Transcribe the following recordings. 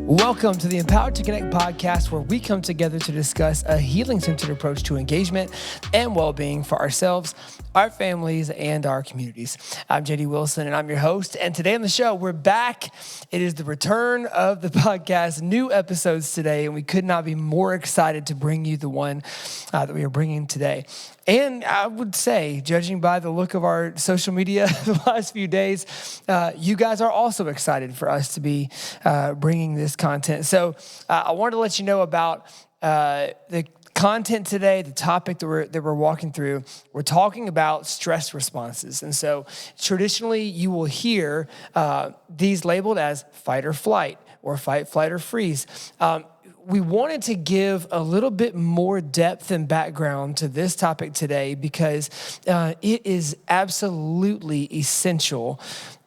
Welcome to the Empowered to Connect podcast, where we come together to discuss a healing-centered approach to engagement and well-being for ourselves, our families, and our communities. I'm JD Wilson, and I'm your host. And today on the show, we're back. It is the return of the podcast, new episodes today, and we could not be more excited to bring you the one that we are bringing today. And I would say, judging by the look of our social media the last few days, you guys are also excited for us to be bringing this content. So I wanted to let you know about the content today, the topic that we're walking through. We're talking about stress responses. And so traditionally, you will hear these labeled as fight or flight, or fight, flight, or freeze. We wanted to give a little bit more depth and background to this topic today because it is absolutely essential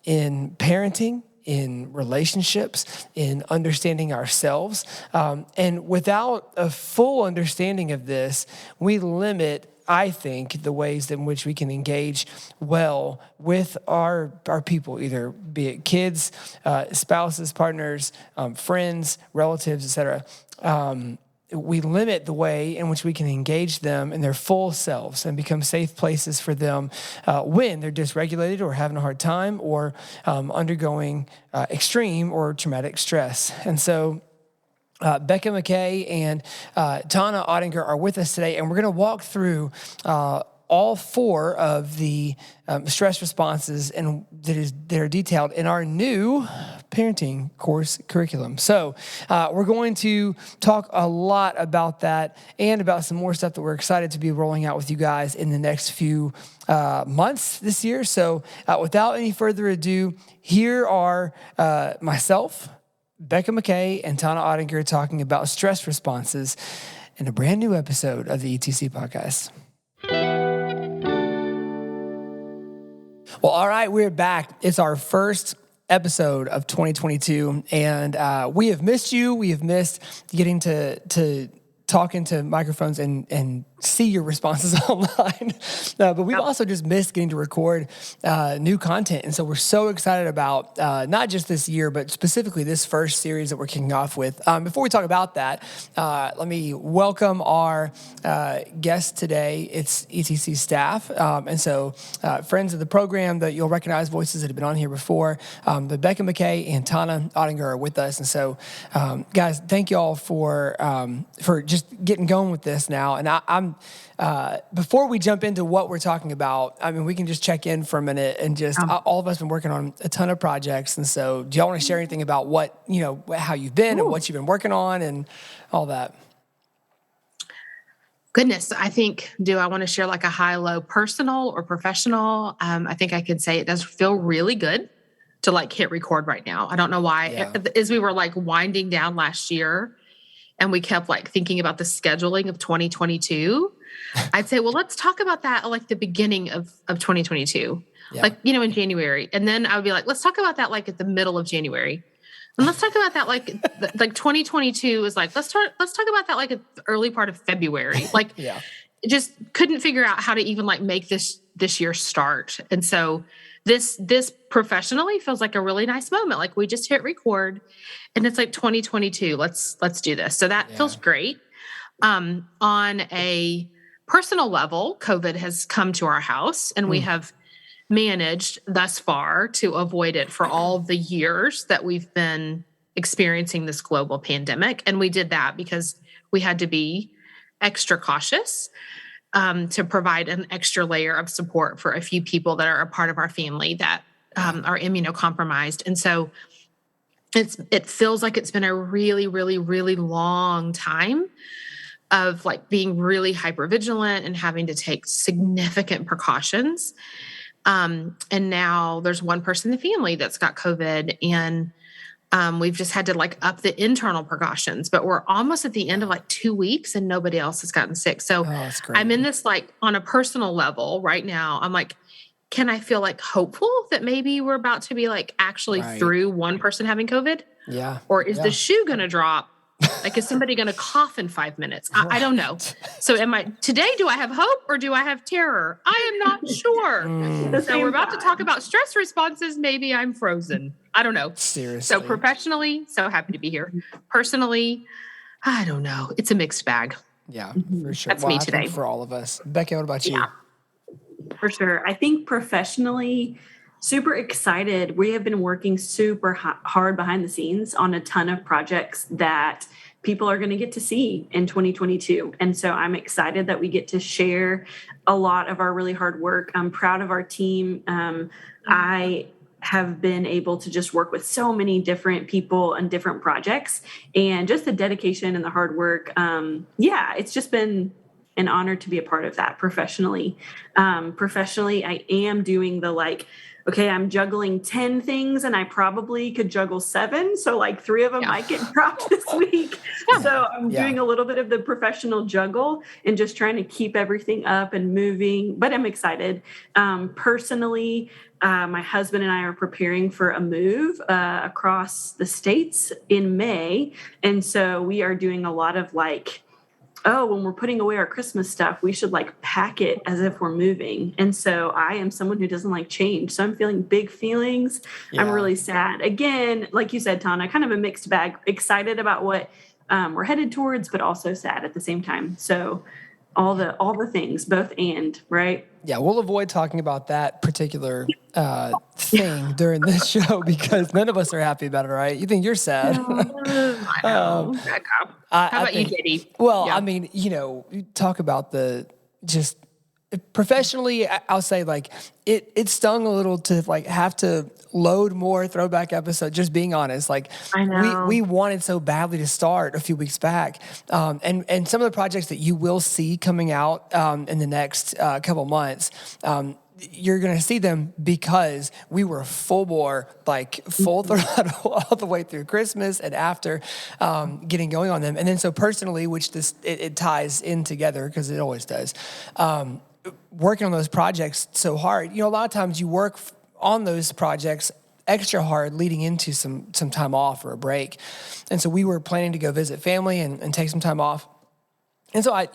in parenting, in relationships, in understanding ourselves. And without a full understanding of this, we limit, I think, the ways in which we can engage well with our people, either be it kids, spouses, partners, friends, relatives, etc. We limit the way in which we can engage them in their full selves and become safe places for them when they're dysregulated or having a hard time or undergoing extreme or traumatic stress. And so Becca McKay and Tona Ottinger are with us today, and we're going to walk through all four of the stress responses and that are detailed in our new parenting course curriculum. So we're going to talk a lot about that and about some more stuff that we're excited to be rolling out with you guys in the next few months this year. So without any further ado, here are myself, Becca McKay, and Tona Ottinger talking about stress responses in a brand new episode of the ETC podcast. Well, all right, we're back. It's our first episode of 2022, and we have missed you. We have missed getting to talk into microphones and see your responses online. But we've also just missed getting to record new content. And so we're so excited about not just this year, but specifically this first series that we're kicking off with. Before we talk about that, let me welcome our guest today. It's ETC staff. And so friends of the program that you'll recognize, voices that have been on here before. The Becca McKay and Tona Ottinger are with us. And so guys, thank you all for just getting going with this now. And I'm before we jump into what we're talking about, I mean, we can just check in for a minute and just all of us have been working on a ton of projects. And so do y'all want to share anything about what, how you've been and what you've been working on and all that? Goodness, do I want to share like a high-low personal or professional? I think I could say it does feel really good to like hit record right now. I don't know why. Yeah. As we were like winding down last year, and we kept like thinking about the scheduling of 2022, I'd say, well, let's talk about that at like the beginning of 2022, like, in January. And then I would be like, let's talk about that like at the middle of January. And let's talk about that like 2022 is like, let's talk about that like at the early part of February. Like just couldn't figure out how to even like make this year start. And so this professionally feels like a really nice moment. Like we just hit record and it's like 2022. Let's do this. So that feels great. On a personal level, COVID has come to our house and we have managed thus far to avoid it for all the years that we've been experiencing this global pandemic. And we did that because we had to be extra cautious to provide an extra layer of support for a few people that are a part of our family that are immunocompromised. And so it feels like it's been a really, really, really long time of like being really hypervigilant and having to take significant precautions. And now there's one person in the family that's got COVID, and we've just had to like up the internal precautions, but we're almost at the end of like 2 weeks and nobody else has gotten sick. So I'm in this like on a personal level right now. I'm like, can I feel like hopeful that maybe we're about to be like actually through one person having COVID? Yeah. Or is the shoe going to drop? Like, is somebody going to cough in 5 minutes? I don't know. So today, do I have hope or do I have terror? I am not sure. So we're about to talk about stress responses. Maybe I'm frozen. I don't know. Seriously. So professionally, so happy to be here. Personally, I don't know. It's a mixed bag. Yeah, for sure. That's me today. I think for all of us. Becca, what about you? For sure. I think professionally, super excited. We have been working super hard behind the scenes on a ton of projects that people are going to get to see in 2022. And so I'm excited that we get to share a lot of our really hard work. I'm proud of our team. I have been able to just work with so many different people and different projects, and just the dedication and the hard work. It's just been an honor to be a part of that professionally. Professionally, I am doing okay, I'm juggling 10 things and I probably could juggle 7. So 3 of them might get dropped this week. So I'm doing a little bit of the professional juggle and just trying to keep everything up and moving, but I'm excited. Personally, my husband and I are preparing for a move across the states in May. And so we are doing a lot of when we're putting away our Christmas stuff, we should pack it as if we're moving. And so I am someone who doesn't like change. So I'm feeling big feelings. Yeah. I'm really sad. Again, like you said, Tona, kind of a mixed bag, excited about what we're headed towards, but also sad at the same time. So all the things, both and, right? Yeah, we'll avoid talking about that particular thing during this show because none of us are happy about it, right? You think you're sad. I know. How about you, JD? Well, I mean, you talk about just professionally, I'll say it stung a little to have to load more throwback episodes, just being honest. I know. We wanted so badly to start a few weeks back. And some of the projects that you will see coming out in the next couple months, you're going to see them because we were full bore, full throttle all the way through Christmas and after getting going on them. And then so personally, which it ties in together because it always does, working on those projects so hard. A lot of times you work on those projects extra hard leading into some time off or a break. And so we were planning to go visit family and take some time off. And so I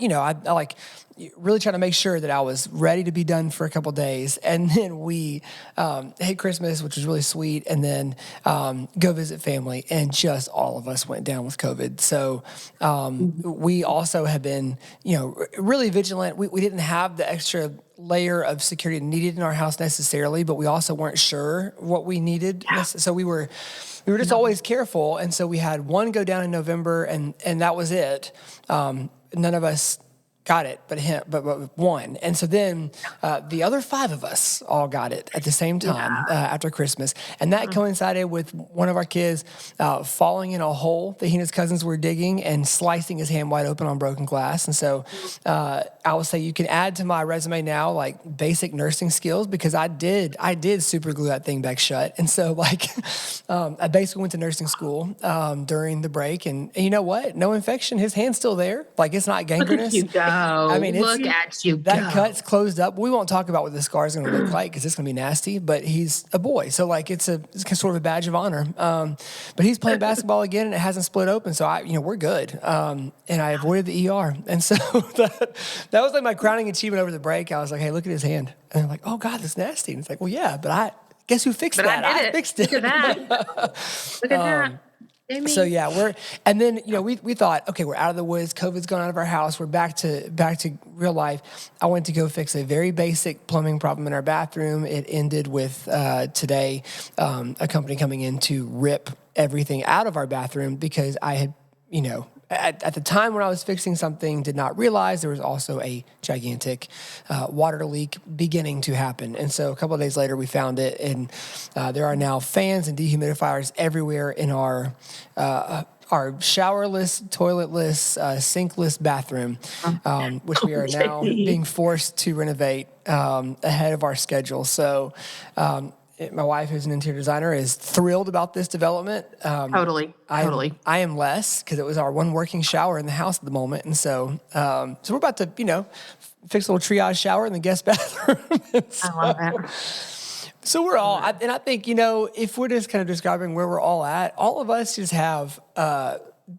really trying to make sure that I was ready to be done for a couple of days. And then we hit Christmas, which was really sweet, and then go visit family. And just all of us went down with COVID. So we also have been, really vigilant. We didn't have the extra layer of security needed in our house necessarily, but we also weren't sure what we needed. Yeah. So we were just always careful. And so we had one go down in November, and that was it. None of us got it, but one. And so then the other 5 of us all got it at the same time after Christmas. And that coincided with one of our kids falling in a hole that he and his cousins were digging and slicing his hand wide open on broken glass. And so I will say you can add to my resume now basic nursing skills because I did super glue that thing back shut. And so I basically went to nursing school during the break. And you know what? No infection. His hand's still there. It's not gangrenous. Look at you go. I mean, look at you. That cut's closed up. We won't talk about what the scar is going to look like because it's going to be nasty. But he's a boy, so it's sort of a badge of honor. But he's playing basketball again, and it hasn't split open. So we're good. And I avoided the ER, and so that was my crowning achievement over the break. I was like, hey, look at his hand, and they're like, oh God, that's nasty. And it's well, yeah, but guess who fixed that? I fixed it. Look at that. Look at that. So and then we thought, okay, we're out of the woods. COVID's gone out of our house. We're back to real life. I went to go fix a very basic plumbing problem in our bathroom. It ended with today a company coming in to rip everything out of our bathroom because I had at the time when I was fixing something, did not realize there was also a gigantic water leak beginning to happen. And so a couple of days later, we found it, and there are now fans and dehumidifiers everywhere in our showerless, toiletless, sinkless bathroom, which we are now being forced to renovate ahead of our schedule. So my wife, who's an interior designer, is thrilled about this development. Totally. I am less because it was our one working shower in the house at the moment. And so we're about to, fix a little triage shower in the guest bathroom. I love that. So we're all, and I think, if we're just kind of describing where we're all at, all of us just have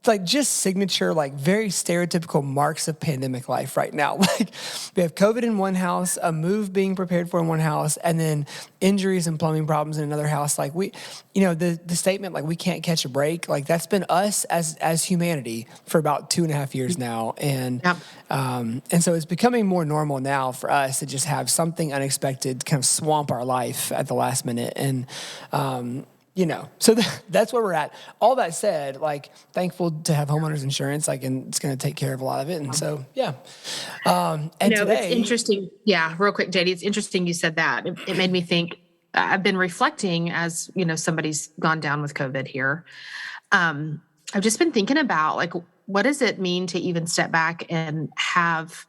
like just signature, like very stereotypical marks of pandemic life right now. Like we have COVID in one house, a move being prepared for in one house, and then injuries and plumbing problems in another house. Like the statement, like we can't catch a break, like that's been us as humanity for about 2.5 years now. And, and so it's becoming more normal now for us to just have something unexpected kind of swamp our life at the last minute. And, so that's where we're at. All that said, like thankful to have homeowners insurance, like, and it's going to take care of a lot of it. And so, yeah. And today, it's interesting. Yeah. Real quick, JD, it's interesting you said that. It made me think. I've been reflecting as, somebody's gone down with COVID here. I've just been thinking about like, what does it mean to even step back and have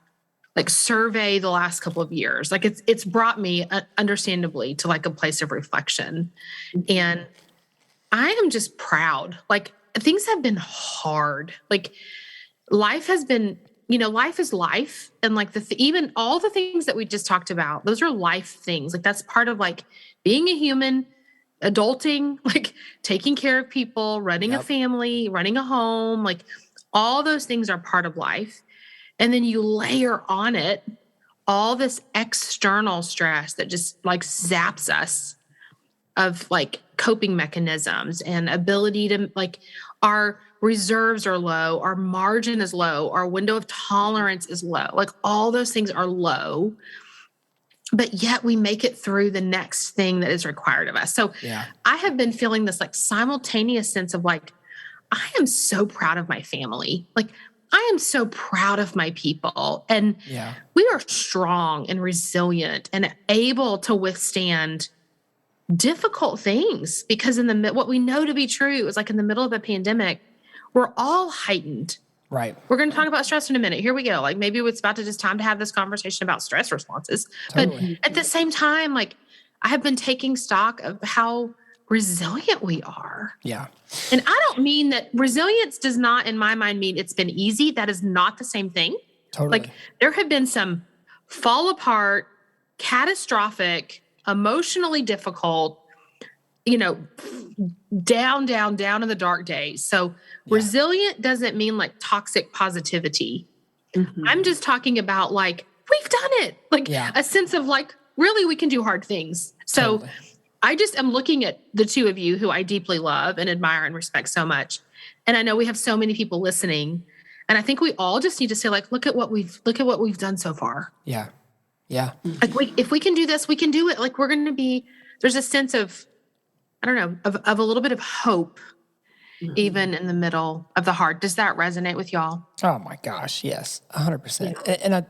like survey the last couple of years? Like it's brought me understandably to like a place of reflection. And I am just proud. Like things have been hard. Like life has been, life is life. And like even all the things that we just talked about, those are life things. Like that's part of like being a human, adulting, like taking care of people, running a family, running a home, like all those things are part of life. And then you layer on it all this external stress that just like zaps us of like coping mechanisms and ability to like our reserves are low, our margin is low, our window of tolerance is low. Like all those things are low, but yet we make it through the next thing that is required of us. So I have been feeling this like simultaneous sense of like, I am so proud of my family. Like I am so proud of my people, and we are strong and resilient and able to withstand difficult things because what we know to be true is like in the middle of a pandemic, we're all heightened. Right. We're going to talk about stress in a minute. Here we go. Like maybe it's about to just time to have this conversation about stress responses. Totally. But at the same time, like I have been taking stock of how resilient we are. Yeah. And I don't mean that resilience does not, in my mind, mean it's been easy. That is not the same thing. Totally. Like there have been some fall apart, catastrophic, emotionally difficult, down in the dark days. So resilient doesn't mean like toxic positivity. Mm-hmm. I'm just talking about like, we've done it. Like a sense of like, really, we can do hard things. So I just am looking at the two of you who I deeply love and admire and respect so much. And I know we have so many people listening. And I think we all just need to say like, look at what we've done so far. Yeah. Yeah. Like if we can do this, we can do it. Like there's a sense of, I don't know, of a little bit of hope, even in the middle of the hard. Does that resonate with y'all? Oh my gosh. Yes. 100%. Yeah. And I,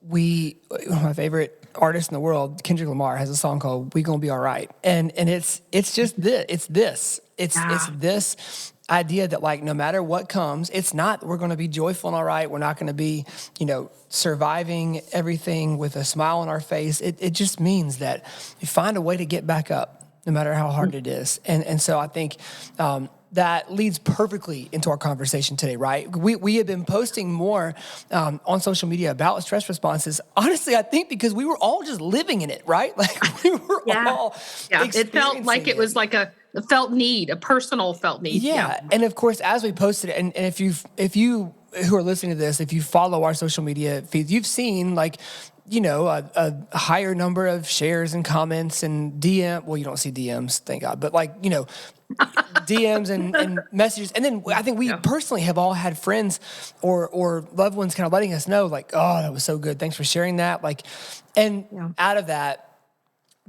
one of my favorite artists in the world, Kendrick Lamar, has a song called "We Gonna Be All Right," and it's just this. It's this idea that like no matter what comes, it's not we're going to be joyful and all right. We're not going to be surviving everything with a smile on our face. It just means that you find a way to get back up, no matter how hard it is. And so I think that leads perfectly into our conversation today, right? We have been posting more on social media about stress responses. Honestly, I think because we were all just living in it, right? Like we were all it felt like it was like a felt need, a personal felt need. Yeah. And of course, as we posted it, and if you who are listening to this, if you follow our social media feeds, you've seen like a higher number of shares and comments and DM. Well, you don't see DMs, thank God, but like, DMs and messages. And then I think we personally have all had friends or loved ones kind of letting us know like, oh, that was so good. Thanks for sharing that. Like, and out of that,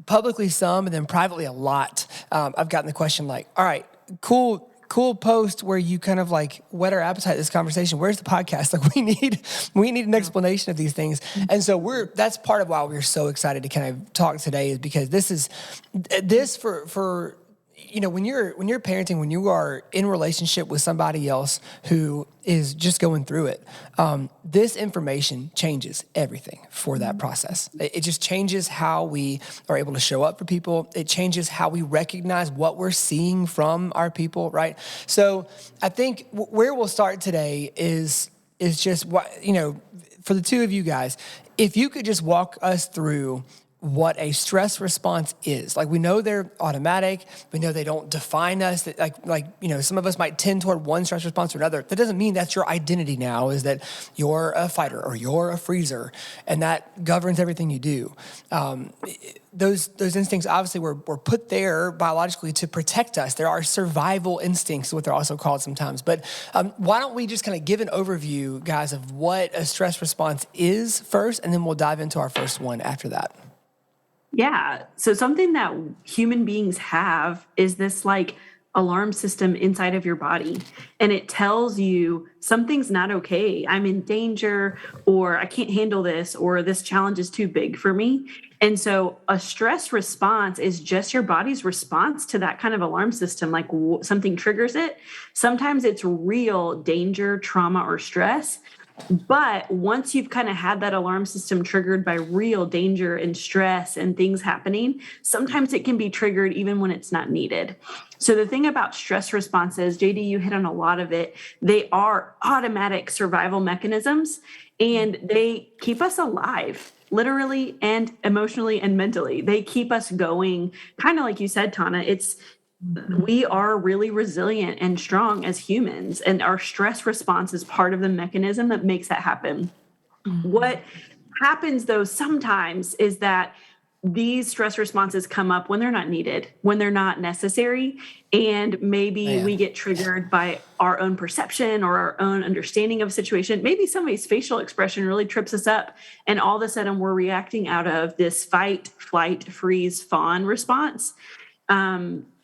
publicly some, and then privately a lot. I've gotten the question like, all right, cool post where you kind of like whet our appetite this conversation. Where's the podcast? Like we need an explanation of these things. And so that's part of why we're so excited to kind of talk today, is because this for when you're parenting, when you are in relationship with somebody else who is just going through it, this information changes everything for that process. It just changes how we are able to show up for people. It changes how we recognize what we're seeing from our people, right? So I think where we'll start today is just what, for the two of you guys, if you could just walk us through what a stress response is. Like, we know they're automatic. We know they don't define us. That some of us might tend toward one stress response or another. That doesn't mean that's your identity now, is that you're a fighter or you're a freezer, and that governs everything you do. Those instincts obviously were put there biologically to protect us. There are survival instincts, what they're also called sometimes. But why don't we just kind of give an overview, guys, of what a stress response is first, and then we'll dive into our first one after that. Yeah. So something that human beings have is this like alarm system inside of your body. And it tells you something's not okay. I'm in danger, or I can't handle this, or this challenge is too big for me. And so a stress response is just your body's response to that kind of alarm system. Like something triggers it. Sometimes it's real danger, trauma, or stress. But once you've kind of had that alarm system triggered by real danger and stress and things happening, sometimes it can be triggered even when it's not needed. So the thing about stress responses, JD, you hit on a lot of it. They are automatic survival mechanisms, and they keep us alive, literally and emotionally and mentally. They keep us going, kind of like you said, Tona. We are really resilient and strong as humans, and our stress response is part of the mechanism that makes that happen. What happens, though, sometimes is that these stress responses come up when they're not needed, when they're not necessary, and maybe we get triggered by our own perception or our own understanding of a situation. Maybe somebody's facial expression really trips us up, and all of a sudden we're reacting out of this fight, flight, freeze, fawn response.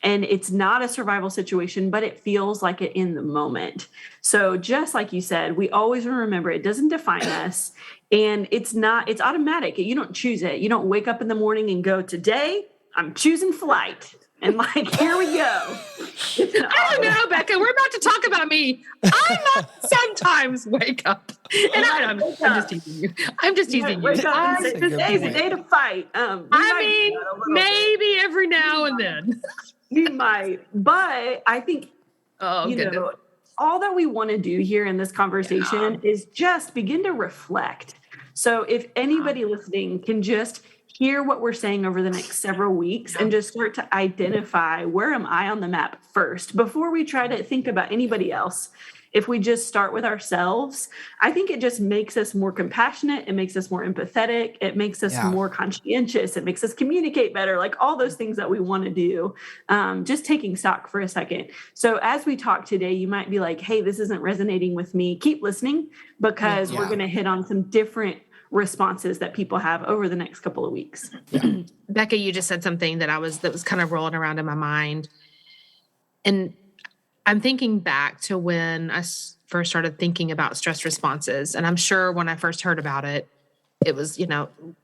And it's not a survival situation, but it feels like it in the moment. So just like you said, we always remember it doesn't define us, and it's automatic. You don't choose it. You don't wake up in the morning and go, today I'm choosing flight. And like, here we go. I don't know, Becca. We're about to talk about me. I must sometimes wake up. And I'm just teasing you. I'm just teasing you. Wake up and say, today's the day to fight. Maybe every now and then. You might. But I think, all that we want to do here in this conversation is just begin to reflect. So if anybody listening can just hear what we're saying over the next several weeks and just start to identify, where am I on the map first before we try to think about anybody else. If we just start with ourselves, I think it just makes us more compassionate. It makes us more empathetic. It makes us more conscientious. It makes us communicate better, like all those things that we want to do. Just taking stock for a second. So as we talk today, you might be like, hey, this isn't resonating with me. Keep listening, because we're going to hit on some different responses that people have over the next couple of weeks. Becca, you just said something that was kind of rolling around in my mind. And I'm thinking back to when I first started thinking about stress responses. And I'm sure when I first heard about it, it was,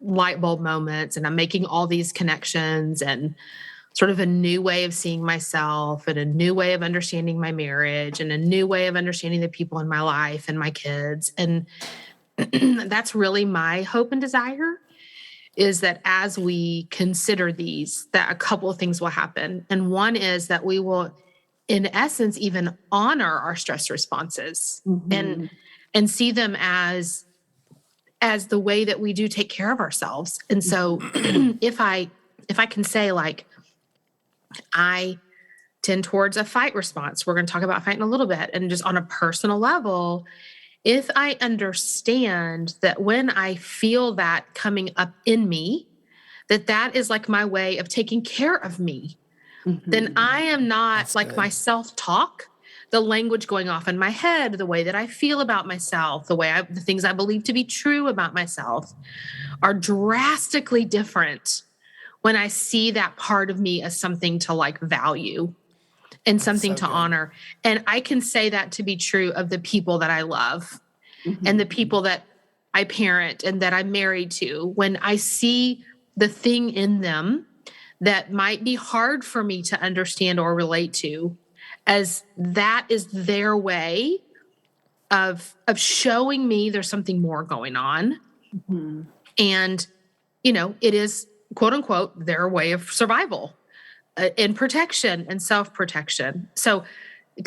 light bulb moments, and I'm making all these connections and sort of a new way of seeing myself, and a new way of understanding my marriage, and a new way of understanding the people in my life and my kids. And that's really my hope and desire, is that as we consider these, that a couple of things will happen. And one is that we will, in essence, even honor our stress responses and see them as the way that we do take care of ourselves. And so if I can say, like, I tend towards a fight response, we're going to talk about fight in a little bit, and just on a personal level, if I understand that when I feel that coming up in me, that is like my way of taking care of me, then I am not my self-talk, the language going off in my head, the way that I feel about myself, the things I believe to be true about myself are drastically different when I see that part of me as something to value and something to honor. And I can say that to be true of the people that I love and the people that I parent and that I'm married to. When I see the thing in them that might be hard for me to understand or relate to, as that is their way of showing me there's something more going on. And, it is, quote unquote, their way of survival and protection and self-protection. So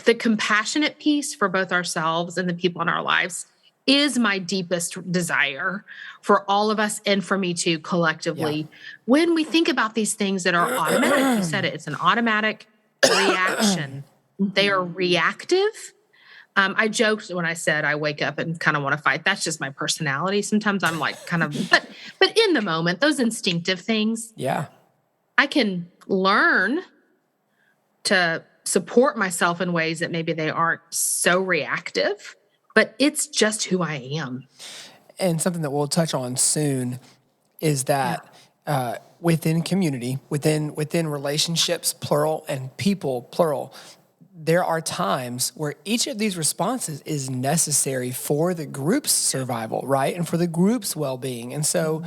the compassionate piece for both ourselves and the people in our lives is my deepest desire for all of us and for me too collectively. When we think about these things that are automatic, you said it, it's an automatic reaction. They are reactive. I joked when I said I wake up and kind of want to fight. That's just my personality. Sometimes I'm like kind of, but in the moment, those instinctive things. Yeah. I can learn to support myself in ways that maybe they aren't so reactive, but it's just who I am. And something that we'll touch on soon is that within community, within relationships, plural, and people, plural, there are times where each of these responses is necessary for the group's survival, right? And for the group's well-being. And so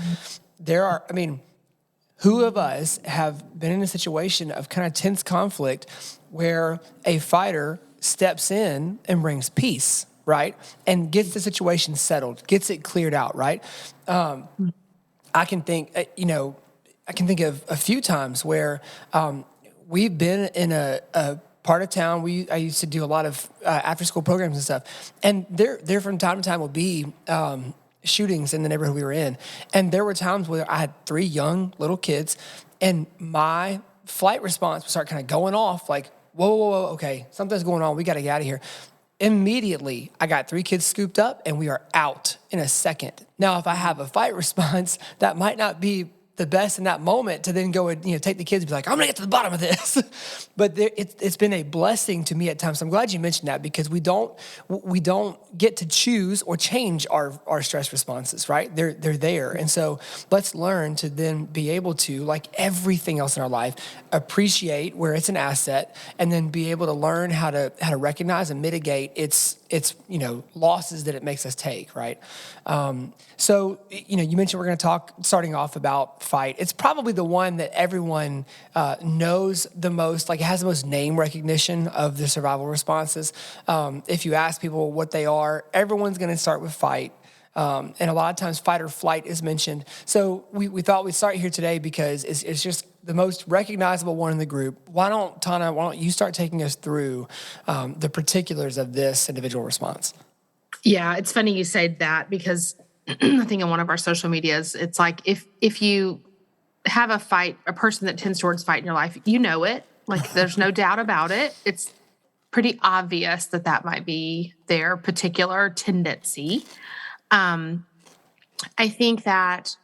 who of us have been in a situation of kind of tense conflict where a fighter steps in and brings peace, right? And gets the situation settled, gets it cleared out, right? I can think of a few times where we've been in a part of town. I used to do a lot of after-school programs and stuff, and there from time to time will be shootings in the neighborhood we were in. And there were times where I had 3 young little kids, and my flight response would start kind of going off like, whoa, okay, something's going on. We got to get out of here. Immediately, I got 3 kids scooped up, and we are out in a second. Now, if I have a fight response, that might not be the best in that moment to then go and take the kids and be like, I'm gonna get to the bottom of this. But it's been a blessing to me at times. So I'm glad you mentioned that, because we don't get to choose or change our stress responses, right? They're there. And so let's learn to then be able to, like everything else in our life, appreciate where it's an asset, and then be able to learn how to recognize and mitigate its losses that it makes us take, right? So you mentioned we're going to talk starting off about fight. It's probably the one that everyone knows the most, like it has the most name recognition of the survival responses. If you ask people what they are, everyone's going to start with fight. And a lot of times fight or flight is mentioned. So we thought we'd start here today because it's just the most recognizable one in the group. Tona, why don't you start taking us through the particulars of this individual response? Yeah, it's funny you said that, because I think on one of our social medias, it's like if you have a person that tends towards fight in your life, it, like there's no doubt about it. It's pretty obvious that might be their particular tendency. I think that,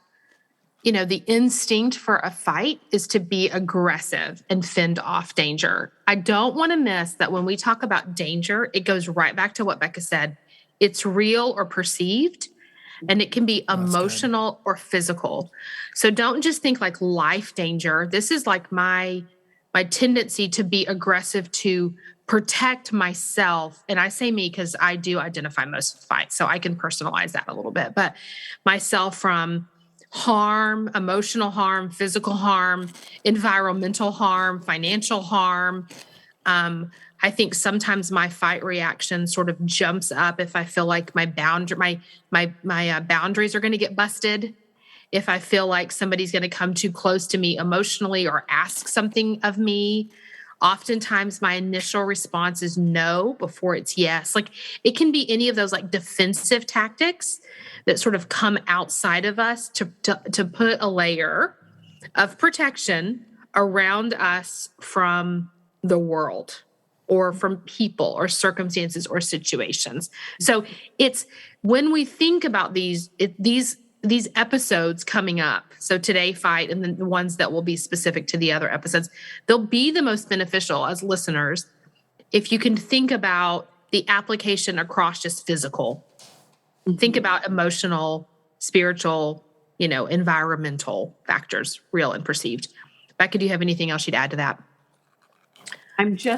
the instinct for a fight is to be aggressive and fend off danger. I don't want to miss that when we talk about danger, it goes right back to what Becca said. It's real or perceived, and it can be emotional or physical. So don't just think like life danger. This is like my tendency to be aggressive to protect myself. And I say me because I do identify most with fights, so I can personalize that a little bit. But myself from harm, emotional harm, physical harm, environmental harm, financial harm. I think sometimes my fight reaction sort of jumps up if I feel like my boundaries are going to get busted. If I feel like somebody's going to come too close to me emotionally or ask something of me, oftentimes my initial response is no before it's yes. Like it can be any of those like defensive tactics that sort of come outside of us to put a layer of protection around us from the world or from people or circumstances or situations. So it's when we think about these episodes coming up, so today fight and then the ones that will be specific to the other episodes, they'll be the most beneficial as listeners if you can think about the application across just physical. Mm-hmm. Think about emotional, spiritual, environmental factors, real and perceived. Becca, do you have anything else you'd add to that?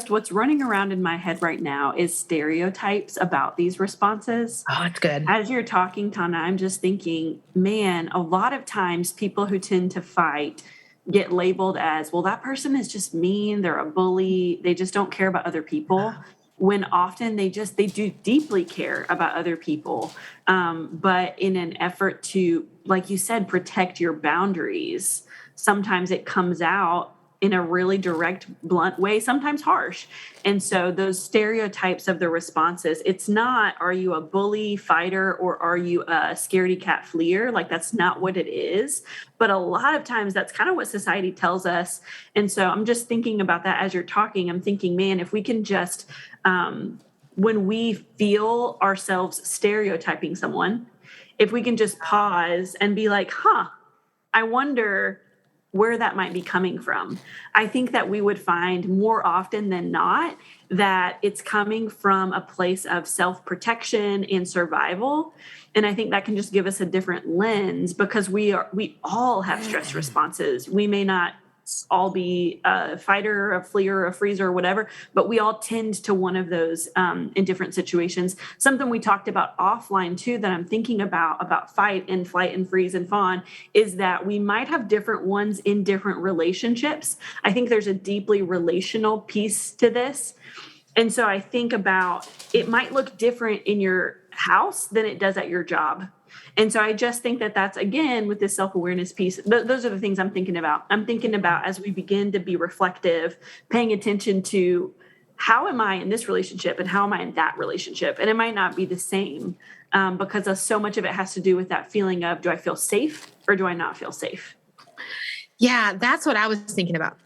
What's running around in my head right now is stereotypes about these responses. Oh, that's good. As you're talking, Tona, I'm just thinking, man, a lot of times people who tend to fight get labeled as, well, that person is just mean. They're a bully. They just don't care about other people. When often they do deeply care about other people. But in an effort to, like you said, protect your boundaries, sometimes it comes out in a really direct, blunt way, sometimes harsh. And so those stereotypes of the responses, it's not, are you a bully fighter or are you a scaredy cat fleer? Like, that's not what it is. But a lot of times that's kind of what society tells us. And so I'm just thinking about that as you're talking. I'm thinking, man, if we can just, when we feel ourselves stereotyping someone, if we can just pause and be like, I wonder where that might be coming from. I think that we would find more often than not that it's coming from a place of self-protection and survival. And I think that can just give us a different lens, because we all have stress responses. We may not all be a fighter, a fleer, a freezer, or whatever, but we all tend to one of those in different situations. Something we talked about offline too that I'm thinking about fight and flight and freeze and fawn, is that we might have different ones in different relationships. I think there's a deeply relational piece to this. And so I think about, it might look different in your house than it does at your job. And so I just think that that's, again, with this self-awareness piece, those are the things I'm thinking about. I'm thinking about, as we begin to be reflective, paying attention to, how am I in this relationship and how am I in that relationship? And it might not be the same, because so much of it has to do with that feeling of, do I feel safe or do I not feel safe? Yeah, that's what I was thinking about,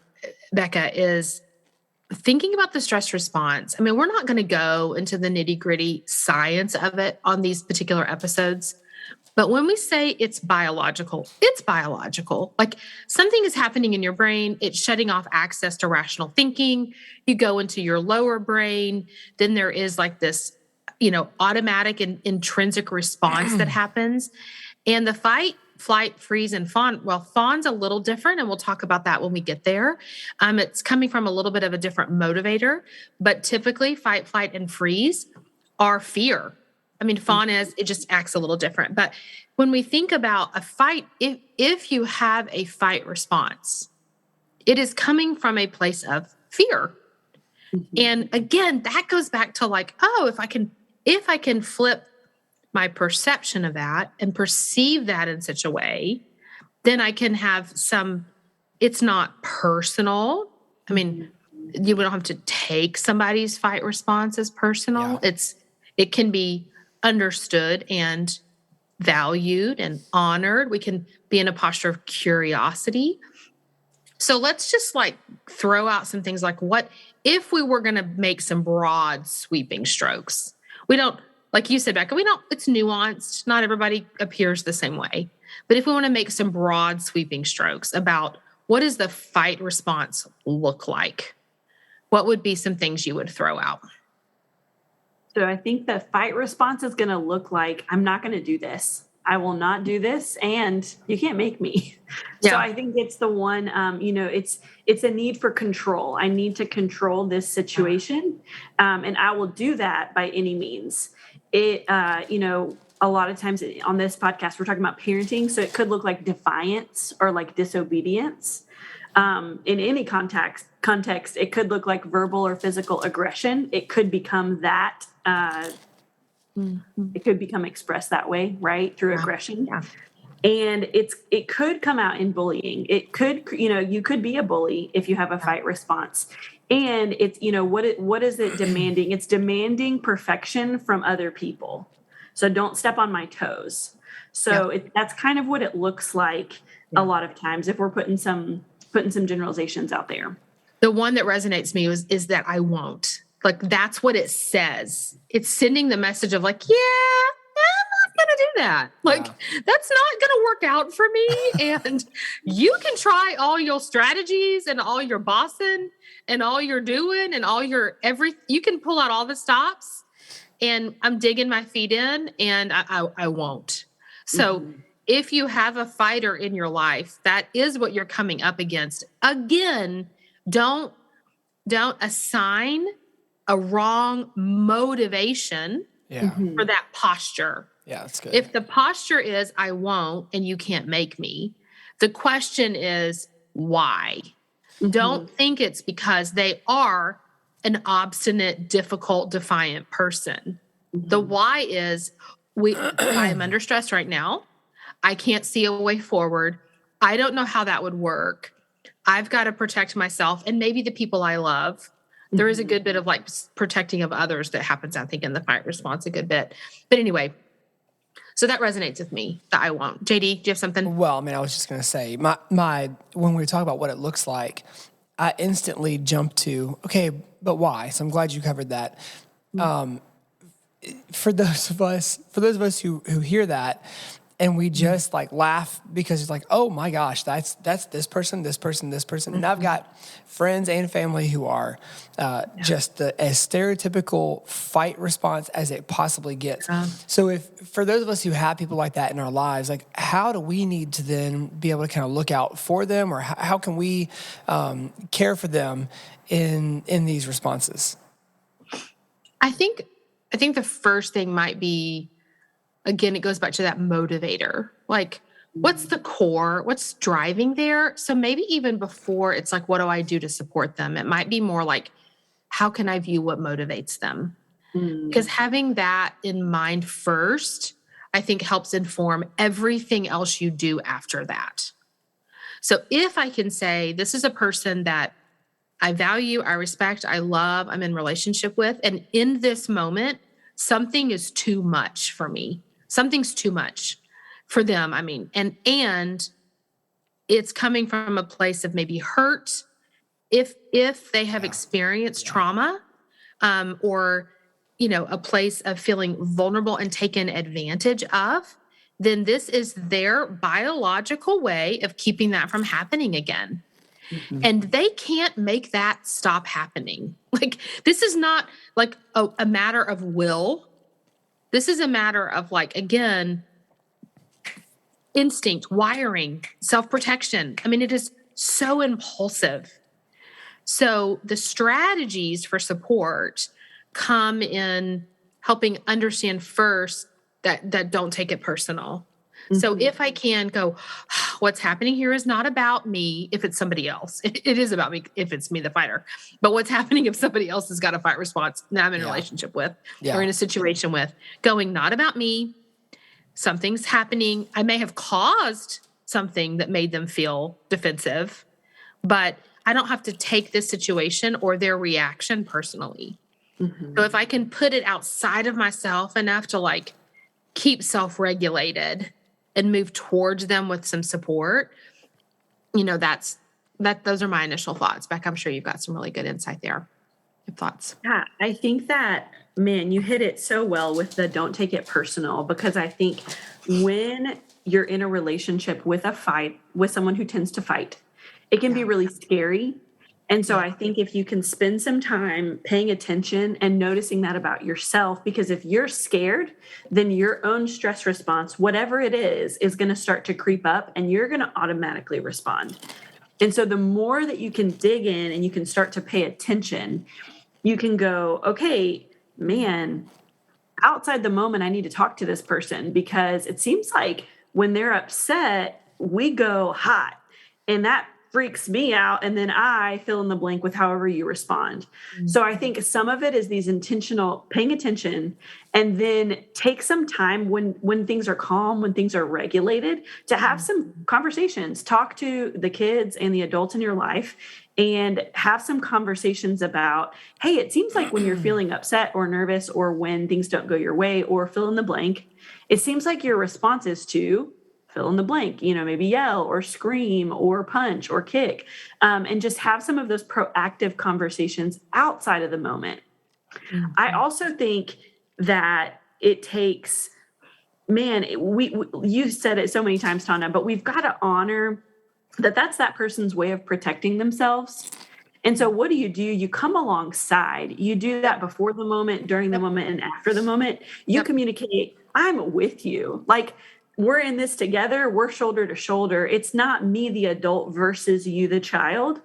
Becca, is thinking about the stress response. I mean, we're not going to go into the nitty-gritty science of it on these particular episodes. But when we say it's biological, it's biological. Like, something is happening in your brain. It's shutting off access to rational thinking. You go into your lower brain. Then there is like this, automatic and intrinsic response that happens. And the fight, flight, freeze, and fawn. Well, fawn's a little different, and we'll talk about that when we get there. It's coming from a little bit of a different motivator, but typically fight, flight, and freeze are fear. I mean, fawn it just acts a little different. But when we think about a fight, if you have a fight response, it is coming from a place of fear. Mm-hmm. And again, that goes back to like, if I can flip my perception of that and perceive that in such a way, then I can have it's not personal. I mean, you don't have to take somebody's fight response as personal. Yeah. It can be understood and valued and honored. We can be in a posture of curiosity. So let's just like throw out some things like, what if we were going to make some broad sweeping strokes? We don't, like you said, Becca, it's nuanced. Not everybody appears the same way. But if we want to make some broad sweeping strokes about what does the fight response look like, what would be some things you would throw out? So I think the fight response is going to look like, I'm not going to do this. I will not do this, and you can't make me. Yeah. So I think it's the one, it's a need for control. I need to control this situation, and I will do that by any means. A lot of times on this podcast, we're talking about parenting, so it could look like defiance or like disobedience. In any context, it could look like verbal or physical aggression. It could become that. It could become expressed that way, right? Through aggression. Yeah. And it could come out in bullying. It could, you could be a bully if you have a fight response. And it's, what is it demanding? It's demanding perfection from other people. So don't step on my toes. So that's kind of what it looks like a lot of times if we're putting some generalizations out there. The one that resonates with me is that I won't. Like, that's what it says. It's sending the message of like, I'm not going to do that. Like, that's not going to work out for me. And you can try all your strategies and all your bossing and all your doing and all your you can pull out all the stops, and I'm digging my feet in, and I won't. So if you have a fighter in your life, that is what you're coming up against. Again, don't assign a wrong motivation for that posture. Yeah, that's good. If the posture is, I won't, and you can't make me, the question is, why? Don't think it's because they are an obstinate, difficult, defiant person. The why is, I am under stress right now. I can't see a way forward. I don't know how that would work. I've got to protect myself and maybe the people I love. There is a good bit of like protecting of others that happens, I think, in the fight response a good bit. But anyway, so that resonates with me that I won't. JD, do you have something? Well, I mean, I was just going to say, when we talk about what it looks like, I instantly jump to, okay, but why? So I'm glad you covered that. For those of us who hear that, and we just like laugh because it's like, oh my gosh, that's this person. And I've got friends and family who are just as stereotypical fight response as it possibly gets. So if for those of us who have people like that in our lives, like how do we need to then be able to kind of look out for them, or how can we care for them in these responses? I think the first thing might be, again, it goes back to that motivator. Like, what's the core? What's driving there? So maybe even before it's like, what do I do to support them? It might be more like, how can I view what motivates them? Because having that in mind first, I think helps inform everything else you do after that. So if I can say, this is a person that I value, I respect, I love, I'm in relationship with, and in this moment, something is too much for me. Something's too much for them. I mean, and it's coming from a place of maybe hurt. If they have experienced trauma, or, a place of feeling vulnerable and taken advantage of, then this is their biological way of keeping that from happening again. And they can't make that stop happening. Like, this is not like a matter of will. This is a matter of, like, again, instinct, wiring, self-protection. I mean, it is so impulsive. So the strategies for support come in helping understand first that don't take it personal. So if I can go, what's happening here is not about me if it's somebody else. It is about me if it's me, the fighter. But what's happening if somebody else has got a fight response that I'm in a relationship with or in a situation with, going, not about me. Something's happening. I may have caused something that made them feel defensive, but I don't have to take this situation or their reaction personally. So if I can put it outside of myself enough to like keep self-regulated and move towards them with some support, those are my initial thoughts. Becca, I'm sure you've got some really good insight there. Your thoughts? Yeah, I think that, man, you hit it so well with the don't take it personal, because I think when you're in a relationship with someone who tends to fight, it can be really scary. And so I think if you can spend some time paying attention and noticing that about yourself, because if you're scared, then your own stress response, whatever it is going to start to creep up and you're going to automatically respond. And so the more that you can dig in and you can start to pay attention, you can go, okay, man, outside the moment, I need to talk to this person, because it seems like when they're upset, we go hot, and that freaks me out. And then I fill in the blank with however you respond. So I think some of it is these intentional paying attention, and then take some time when things are calm, when things are regulated, to have some conversations, talk to the kids and the adults in your life, and have some conversations about, hey, it seems like when you're feeling upset or nervous, or when things don't go your way, or fill in the blank, it seems like your response is to fill in the blank, maybe yell or scream or punch or kick, and just have some of those proactive conversations outside of the moment. I also think that it takes, man, you said it so many times, Tona, but we've got to honor that's that person's way of protecting themselves. And so what do? You come alongside. You do that before the moment, during the moment, and after the moment. You communicate, I'm with you. Like, we're in this together. We're shoulder to shoulder. It's not me, the adult, versus you, the child.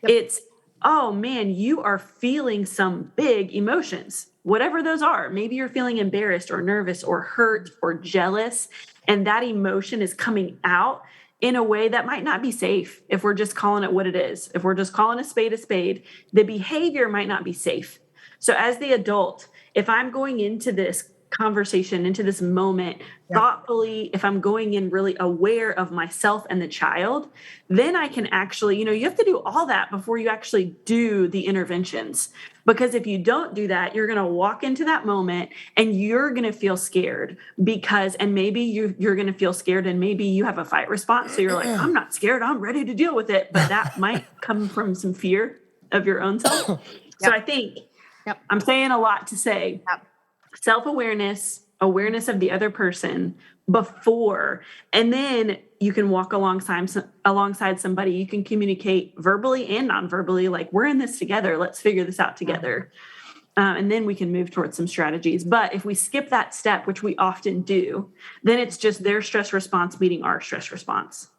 It's, oh man, you are feeling some big emotions, whatever those are. Maybe you're feeling embarrassed or nervous or hurt or jealous. And that emotion is coming out in a way that might not be safe if we're just calling it what it is. If we're just calling a spade, the behavior might not be safe. So as the adult, if I'm going into this conversation, into this moment thoughtfully, if I'm going in really aware of myself and the child, then I can actually, you have to do all that before you actually do the interventions. Because if you don't do that, you're going to walk into that moment and you're going to feel scared and maybe you're going to feel scared and maybe you have a fight response. So you're like, I'm not scared. I'm ready to deal with it. But that might come from some fear of your own self. So I think I'm saying a lot to say self-awareness, awareness of the other person before, and then you can walk alongside somebody. You can communicate verbally and non-verbally, like, we're in this together. Let's figure this out together. And then we can move towards some strategies. But if we skip that step, which we often do, then it's just their stress response meeting our stress response.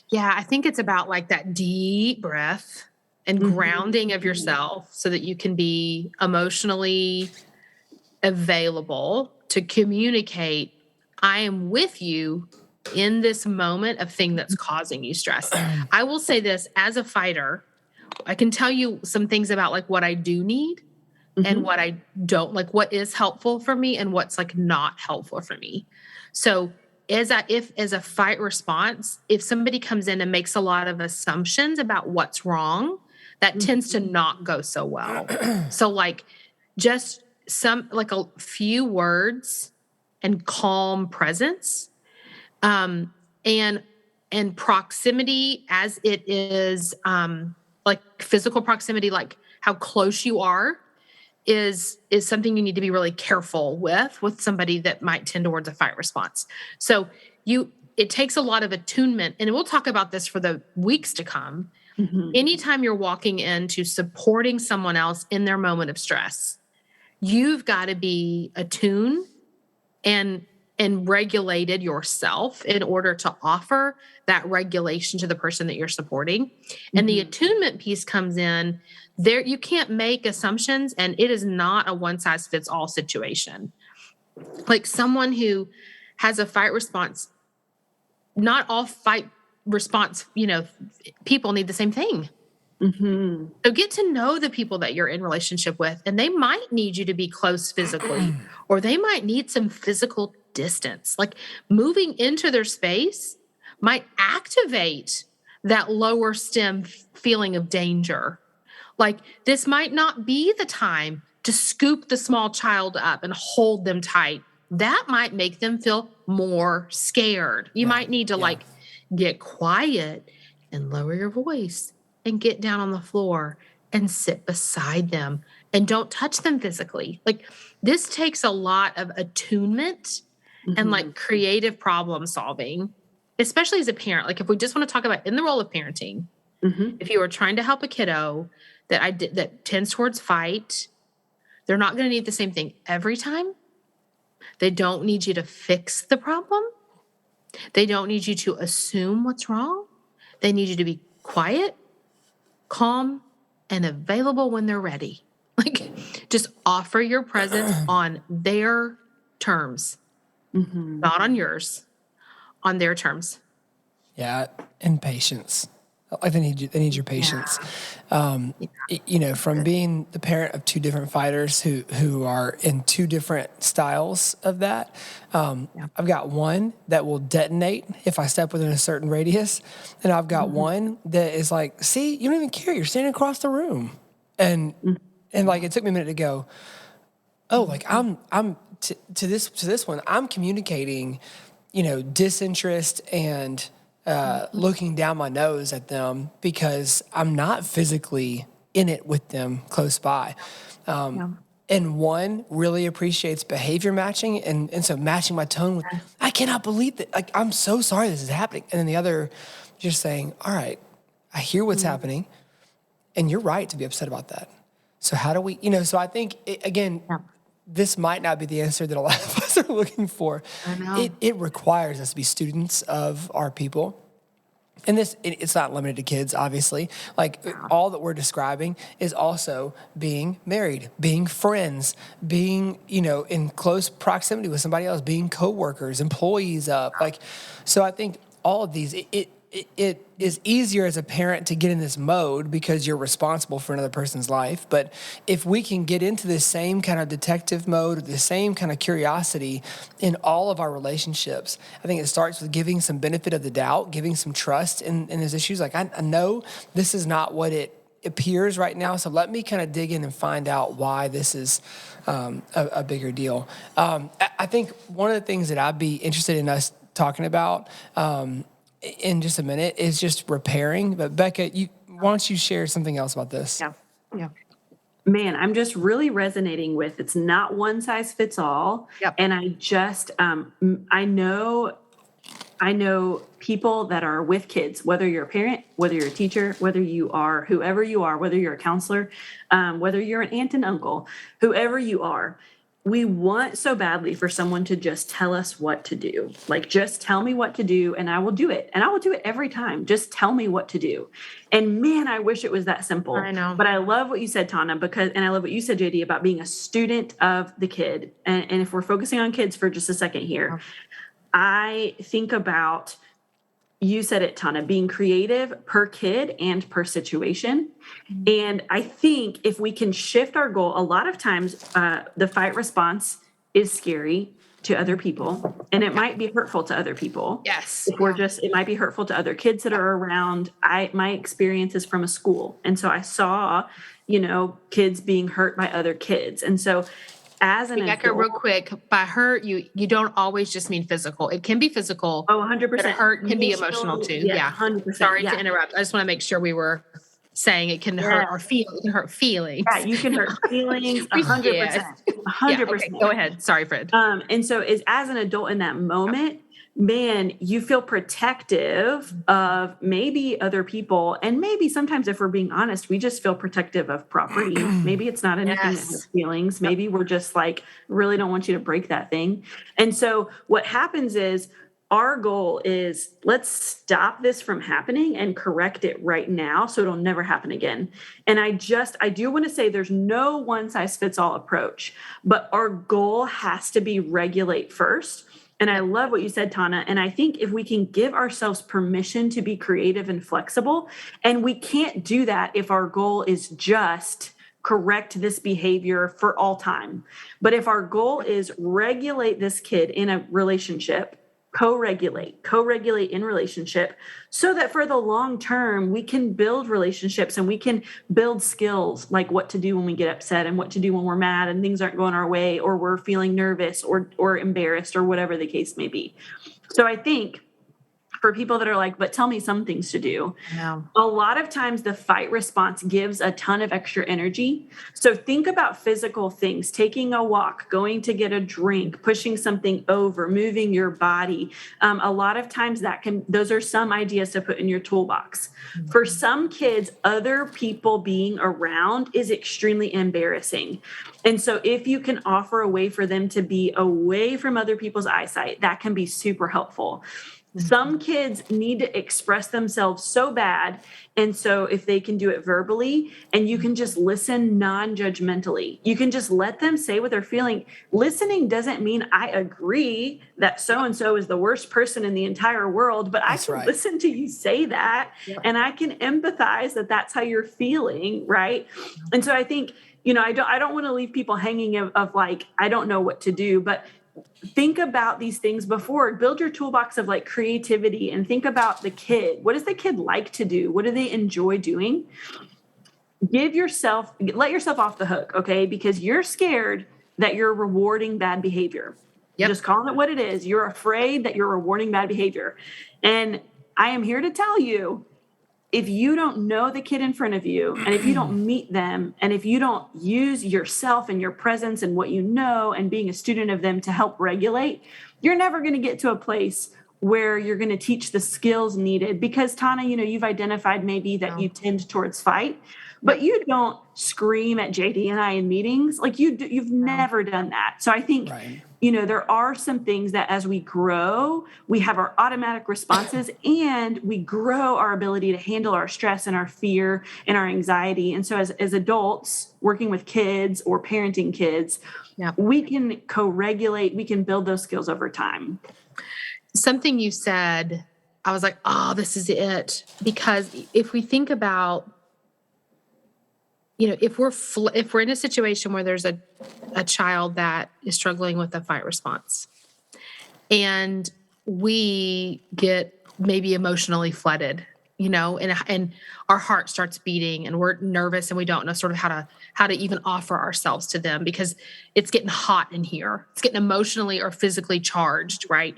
Yeah, I think it's about like that deep breath and grounding of yourself so that you can be emotionally available to communicate, I am with you in this moment of thing that's causing you stress. I will say this, as a fighter, I can tell you some things about like what I do need and what I don't, like what is helpful for me and what's like not helpful for me. So as a fight response, if somebody comes in and makes a lot of assumptions about what's wrong, that tends to not go so well. So like just like a few words and calm presence, and proximity as it is, like physical proximity, like how close you are is something you need to be really careful with somebody that might tend towards a fight response. So it takes a lot of attunement, and we'll talk about this for the weeks to come. Anytime you're walking into supporting someone else in their moment of stress, you've got to be attuned and regulated yourself in order to offer that regulation to the person that you're supporting. And the attunement piece comes in there. You can't make assumptions, and it is not a one size fits all situation. Like someone who has a fight response, not all fight response, people need the same thing. So get to know the people that you're in relationship with, and they might need you to be close physically, or they might need some physical distance. Like moving into their space might activate that lower stem feeling of danger. Like this might not be the time to scoop the small child up and hold them tight. That might make them feel more scared. You might need to like get quiet and lower your voice and get down on the floor and sit beside them and don't touch them physically. Like this takes a lot of attunement and like creative problem solving, especially as a parent. Like if we just want to talk about in the role of parenting, if you are trying to help a kiddo that tends towards fight, they're not going to need the same thing every time. They don't need you to fix the problem. They don't need you to assume what's wrong. They need you to be quiet, calm, and available when they're ready. Like just offer your presence on their terms, not on yours, on their terms. Yeah, and patience. Like they need your patience. From being the parent of two different fighters who are in two different styles of that. I've got one that will detonate if I step within a certain radius, and I've got one that is like, see, you don't even care. You're standing across the room, and like it took me a minute to go, oh, like I'm to this one, I'm communicating, disinterest and looking down my nose at them because I'm not physically in it with them close by. And one really appreciates behavior matching. And so matching my tone with, I cannot believe that. Like, I'm so sorry this is happening. And then the other just saying, all right, I hear what's happening and you're right to be upset about that. So how do we, so I think, this might not be the answer that a lot of us are looking for. I know. It requires us to be students of our people. And it's not limited to kids, obviously. Like all that we're describing is also being married, being friends, being, in close proximity with somebody else, being coworkers, employees up. So I think all of these, it is easier as a parent to get in this mode because you're responsible for another person's life. But if we can get into this same kind of detective mode, or the same kind of curiosity in all of our relationships, I think it starts with giving some benefit of the doubt, giving some trust in those issues. Like, I know this is not what it appears right now, so let me kind of dig in and find out why this is a bigger deal. I think one of the things that I'd be interested in us talking about in just a minute is just repairing. But Becca, why don't you share something else about this? Yeah. Man, I'm just really resonating with, it's not one size fits all. Yep. And I just, I know people that are with kids, whether you're a parent, whether you're a teacher, whether you are whoever you are, whether you're a counselor, whether you're an aunt and uncle, whoever you are. We want so badly for someone to just tell us what to do. Like, just tell me what to do and I will do it. And I will do it every time. Just tell me what to do. And man, I wish it was that simple. I know. But I love what you said, Tana, and I love what you said, JD, about being a student of the kid. And if we're focusing on kids for just a second here, I think about, you said it, Tana, being creative per kid and per situation. And I think if we can shift our goal, a lot of times the fight response is scary to other people, and it might be hurtful to other people. Yes. It might be hurtful to other kids that are around. My experience is from a school. And so I saw, kids being hurt by other kids. And so as an Becca, real quick, by hurt, you don't always just mean physical. It can be physical. Oh, 100%. But hurt can be emotional too. Yeah. 100%. Sorry to interrupt. I just want to make sure we were saying it can hurt our feelings. It can hurt feelings. Yeah, you can hurt feelings. 100%. 100%. Okay, go ahead. Sorry, Fred. And so as an adult in that moment, man, you feel protective of maybe other people. And maybe sometimes, if we're being honest, we just feel protective of property. Maybe it's not anything that has feelings. Maybe we're just like, really don't want you to break that thing. And so what happens is, our goal is, let's stop this from happening and correct it right now so it'll never happen again. And I do want to say there's no one size fits all approach, but our goal has to be regulate first. And I love what you said, Tana. And I think if we can give ourselves permission to be creative and flexible, and we can't do that if our goal is just correct this behavior for all time. But if our goal is regulate this kid in a relationship, co-regulate in relationship, so that for the long term, we can build relationships and we can build skills like what to do when we get upset and what to do when we're mad and things aren't going our way, or we're feeling nervous or embarrassed, or whatever the case may be. So I think for people that are like, but tell me some things to do. Yeah. A lot of times the fight response gives a ton of extra energy. So think about physical things, taking a walk, going to get a drink, pushing something over, moving your body. A lot of times those are some ideas to put in your toolbox. Mm-hmm. For some kids, other people being around is extremely embarrassing. And so if you can offer a way for them to be away from other people's eyesight, that can be super helpful. Some kids need to express themselves so bad. And so if they can do it verbally, and you can just listen non-judgmentally, you can just let them say what they're feeling. Listening doesn't mean I agree that so-and-so is the worst person in the entire world, but I can listen to you say that, and I can empathize that that's how you're feeling, right? And so I think, I don't want to leave people hanging of like, I don't know what to do, but think about these things before. Build your toolbox of like creativity, and think about the kid. What does the kid like to do? What do they enjoy doing? Let yourself off the hook, okay? Because you're scared that you're rewarding bad behavior. Yep. Just calling it what it is. You're afraid that you're rewarding bad behavior. And I am here to tell you, if you don't know the kid in front of you, and if you don't meet them, and if you don't use yourself and your presence and what you know and being a student of them to help regulate, you're never going to get to a place where you're going to teach the skills needed. Because Tana, you've identified maybe that you tend towards fight, but you don't scream at JD and I in meetings. Like you've never done that. So I think, there are some things that as we grow, we have our automatic responses, and we grow our ability to handle our stress and our fear and our anxiety. And so as adults working with kids or parenting kids, we can co-regulate, we can build those skills over time. Something you said I was like, oh, this is it. Because if we think about, if we're in a situation where there's a child that is struggling with a fight response, and we get maybe emotionally flooded, and our heart starts beating and we're nervous and we don't know sort of how to even offer ourselves to them because it's getting hot in here. It's getting emotionally or physically charged, right?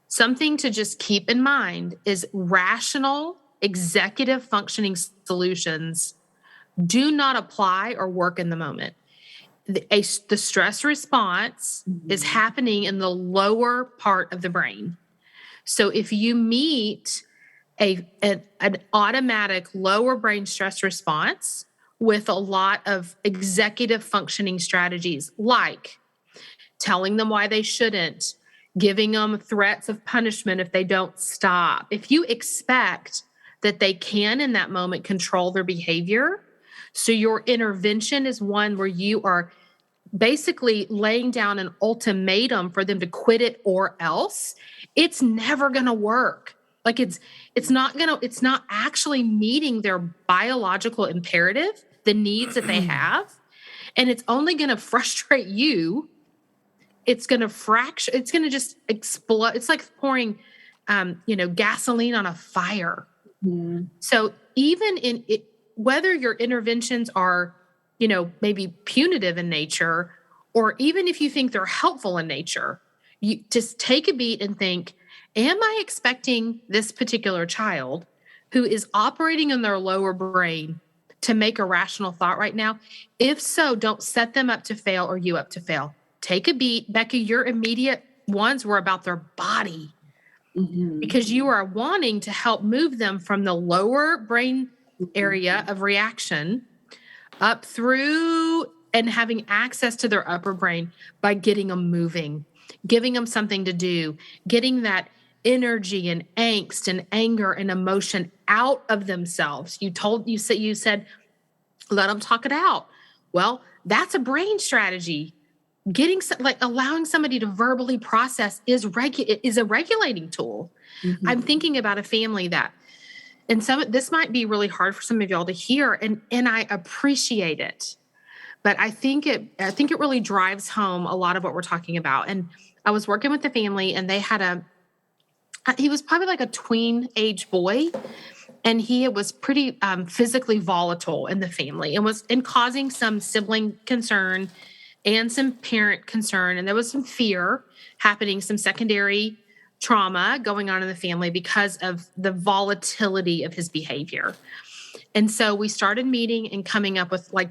Something to just keep in mind is rational, executive functioning solutions do not apply or work in the moment. The stress response is happening in the lower part of the brain. So if you meet an automatic lower brain stress response with a lot of executive functioning strategies, like telling them why they shouldn't, giving them threats of punishment if they don't stop. If you expect that they can in that moment control their behavior, so your intervention is one where you are basically laying down an ultimatum for them to quit it or else, it's never going to work. Like it's not actually meeting their biological imperative, the needs that they have. And it's only going to frustrate you. It's going to fracture. It's going to just explode. It's like pouring, gasoline on a fire. Mm. So even in it, whether your interventions are, maybe punitive in nature, or even if you think they're helpful in nature, you just take a beat and think, am I expecting this particular child who is operating in their lower brain to make a rational thought right now? If so, don't set them up to fail or you up to fail. Take a beat. Becca, your immediate ones were about their body because you are wanting to help move them from the lower brain area of reaction up through and having access to their upper brain by getting them moving, giving them something to do, getting that energy and angst and anger and emotion out of themselves. You said, let them talk it out. Well, that's a brain strategy. Allowing somebody to verbally process is a regulating tool. Mm-hmm. I'm thinking about a family and this might be really hard for some of y'all to hear, and I appreciate it. But I think it really drives home a lot of what we're talking about. And I was working with the family, and they had he was probably like a tween age boy, and he was pretty physically volatile in the family and causing some sibling concern and some parent concern. And there was some fear happening, some secondary trauma going on in the family because of the volatility of his behavior. And so we started meeting and coming up with like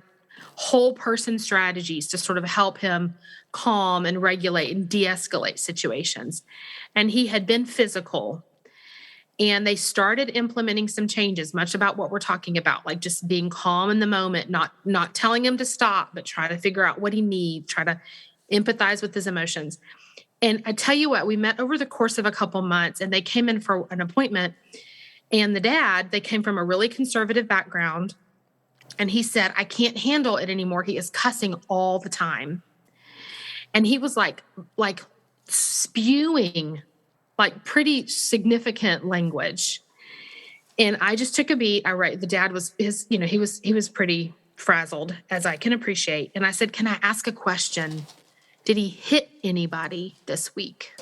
whole person strategies to sort of help him calm and regulate and de-escalate situations. And he had been physical, and they started implementing some changes, much about what we're talking about, like just being calm in the moment, not telling him to stop, but try to figure out what he needs, try to empathize with his emotions. And I tell you what, we met over the course of a couple months, and they came in for an appointment. And they came from a really conservative background. And he said, I can't handle it anymore. He is cussing all the time. And he was like spewing like pretty significant language. And I just took a beat. The dad was he was pretty frazzled, as I can appreciate. And I said, can I ask a question? Did he hit anybody this week?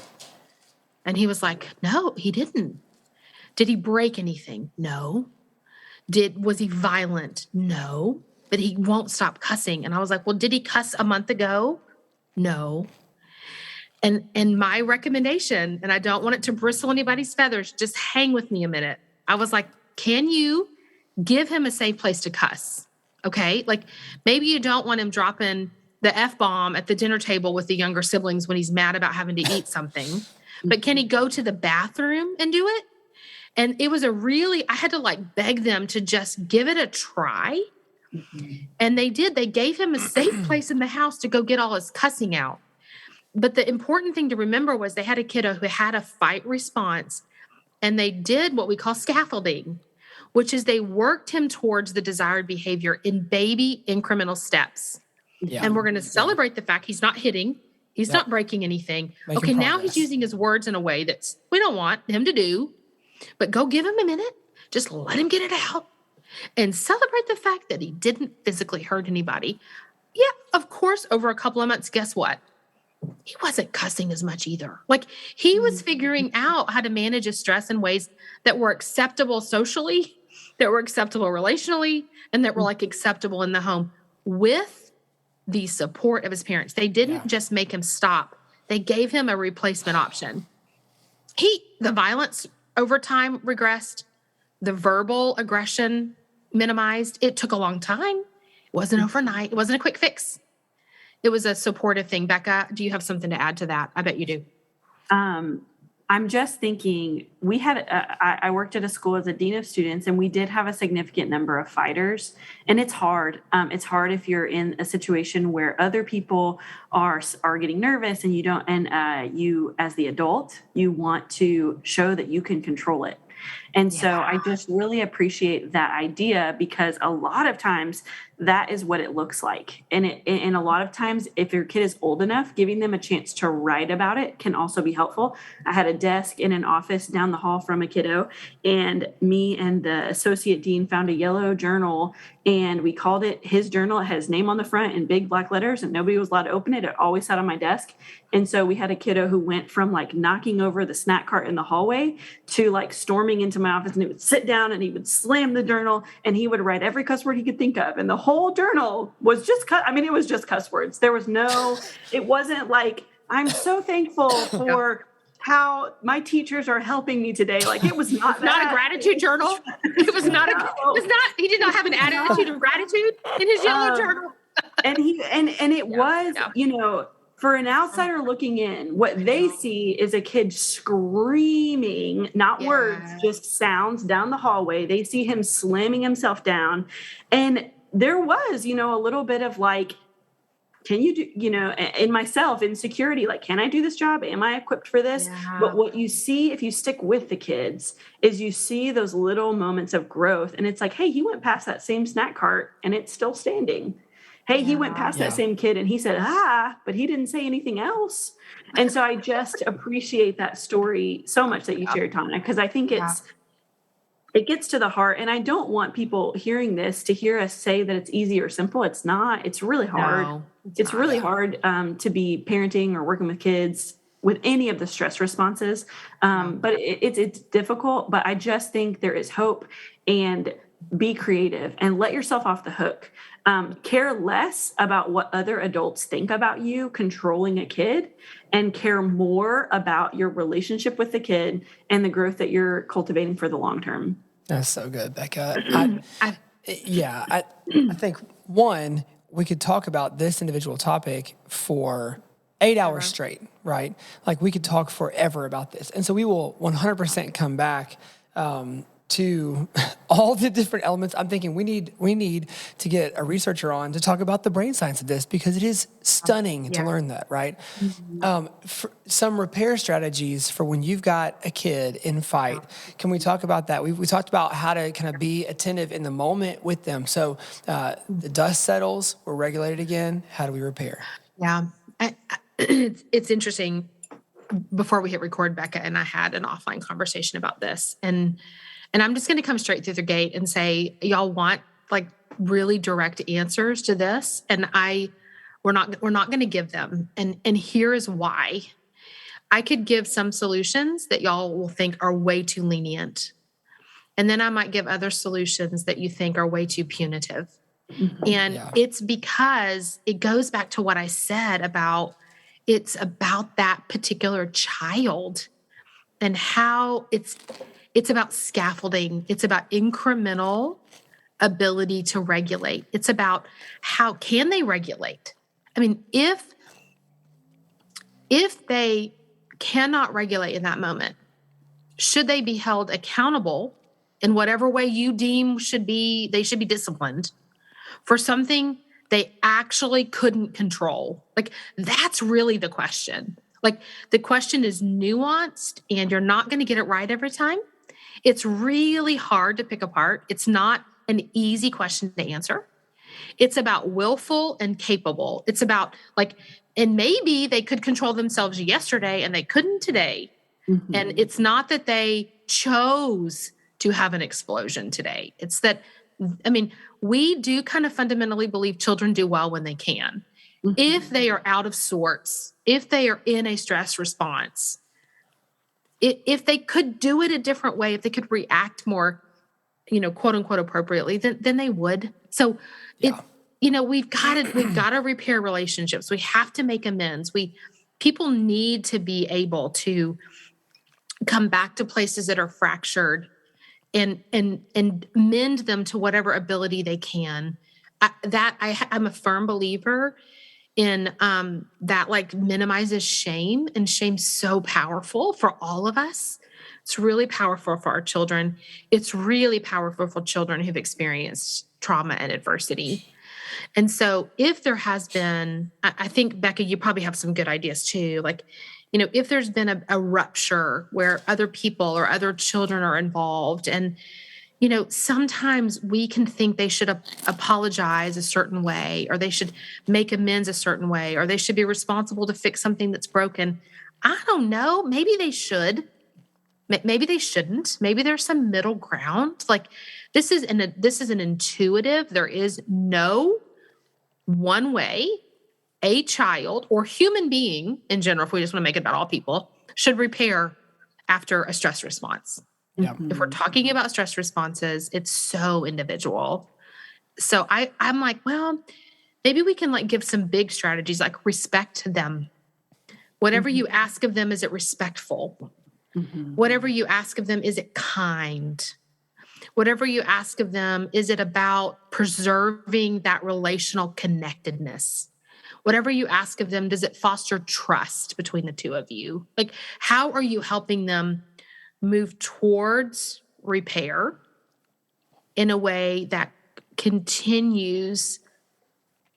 And he was like, no, he didn't. Did he break anything? No. Was he violent? No. But he won't stop cussing. And I was like, well, did he cuss a month ago? No. And my recommendation, and I don't want it to bristle anybody's feathers, just hang with me a minute. I was like, can you give him a safe place to cuss? Okay. Like maybe you don't want him dropping the F-bomb at the dinner table with the younger siblings when he's mad about having to eat something, but can he go to the bathroom and do it? And it was I had to like beg them to just give it a try. Mm-hmm. And they did. They gave him a safe place in the house to go get all his cussing out. But the important thing to remember was they had a kiddo who had a fight response, and they did what we call scaffolding, which is they worked him towards the desired behavior in baby incremental steps. Yeah. And we're going to celebrate the fact he's not hitting. He's not breaking anything. Now he's using his words in a way we don't want him to do, but go give him a minute. Just let him get it out and celebrate the fact that he didn't physically hurt anybody. Yeah, of course, over a couple of months, guess what? He wasn't cussing as much either. Like, he was figuring out how to manage his stress in ways that were acceptable socially, that were acceptable relationally, and that were like acceptable in the home with the support of his parents. They didn't just make him stop. They gave him a replacement option. The violence over time regressed. The verbal aggression minimized. It took a long time. It wasn't overnight. It wasn't a quick fix. It was a supportive thing. Becca, do you have something to add to that? I bet you do. I'm just thinking, I worked at a school as a dean of students, and we did have a significant number of fighters. And it's hard. It's hard if you're in a situation where other people are getting nervous, and you as the adult, you want to show that you can control it. And so I just really appreciate that idea, because a lot of times that is what it looks like. And a lot of times, if your kid is old enough, giving them a chance to write about it can also be helpful. I had a desk in an office down the hall from a kiddo, and me and the associate dean found a yellow journal, and we called it his journal. It had his name on the front in big black letters, and nobody was allowed to open it. It always sat on my desk. And so we had a kiddo who went from like knocking over the snack cart in the hallway to like storming into my office, and he would sit down and he would slam the journal and he would write every cuss word he could think of. And the whole journal was just it was just cuss words. There was it wasn't like, I'm so thankful for how my teachers are helping me today. Like, it was not a gratitude journal. It was not he did not have an attitude of gratitude in his yellow journal. And it was, for an outsider looking in, what they see is a kid screaming, not words, just sounds down the hallway. They see him slamming himself down. And there was, a little bit of like, can you do, in myself, insecurity, like, can I do this job? Am I equipped for this? Yeah. But what you see, if you stick with the kids, is you see those little moments of growth. And it's like, hey, he went past that same snack cart and it's still standing. Hey, he went past that same kid and he said, but he didn't say anything else. And so I just appreciate that story so much that you shared, Tona, because I think it gets to the heart. And I don't want people hearing this to hear us say that it's easy or simple. It's not. It's really hard. No, it's really hard to be parenting or working with kids with any of the stress responses. But it's difficult. But I just think there is hope, and be creative and let yourself off the hook. Care less about what other adults think about you controlling a kid, and care more about your relationship with the kid and the growth that you're cultivating for the long term. That's so good, Becca. I think, one, we could talk about this individual topic for 8 hours straight, right? Like, we could talk forever about this. And so we will 100% come back to all the different elements. I'm thinking we need to get a researcher on to talk about the brain science of this, because it is stunning to learn that, right? Mm-hmm. For some repair strategies for when you've got a kid in fight. Can we talk about that? We talked about how to kind of be attentive in the moment with them. So the dust settles, we're regulated again. How do we repair? Yeah, it's interesting. Before we hit record, Becca and I had an offline conversation about this, and I'm just going to come straight through the gate and say, y'all want like really direct answers to this, and we're not going to give them. And here is why. I could give some solutions that y'all will think are way too lenient, and then I might give other solutions that you think are way too punitive. Mm-hmm. And it's because it goes back to what I said about it's about that particular child and how it's about scaffolding. It's about incremental ability to regulate. It's about how can they regulate? I mean, if they cannot regulate in that moment, should they be held accountable in whatever way you deem they should be disciplined for something they actually couldn't control? Like, that's really the question. Like, the question is nuanced, and you're not going to get it right every time. It's really hard to pick apart. It's not an easy question to answer. It's about willful and capable. It's about and maybe they could control themselves yesterday and they couldn't today. Mm-hmm. And it's not that they chose to have an explosion today. It's that, I mean, we do kind of fundamentally believe children do well when they can. Mm-hmm. If they are out of sorts, if they are in a stress response, if they could do it a different way, if they could react more, quote unquote appropriately, then they would. So we've got to repair relationships. We have to make amends. People need to be able to come back to places that are fractured and mend them to whatever ability they can. I'm a firm believer in that, like, minimizes shame, and shame's so powerful for all of us. It's really powerful for our children. It's really powerful for children who've experienced trauma and adversity. And so if there has been, I think, Becca, you probably have some good ideas too. Like, if there's been a rupture where other people or other children are involved, and, sometimes we can think they should apologize a certain way, or they should make amends a certain way, or they should be responsible to fix something that's broken. I don't know. Maybe they should. Maybe they shouldn't. Maybe there's some middle ground. Like, this is an intuitive. There is no one way a child or human being in general, if we just want to make it about all people, should repair after a stress response. Yeah. If we're talking about stress responses, it's so individual. So I'm like, well, maybe we can, like, give some big strategies, like respect them. Whatever you ask of them, is it respectful? Whatever you ask of them, is it kind? Whatever you ask of them, is it about preserving that relational connectedness? Whatever you ask of them, does it foster trust between the two of you? Like, how are you helping them move towards repair in a way that continues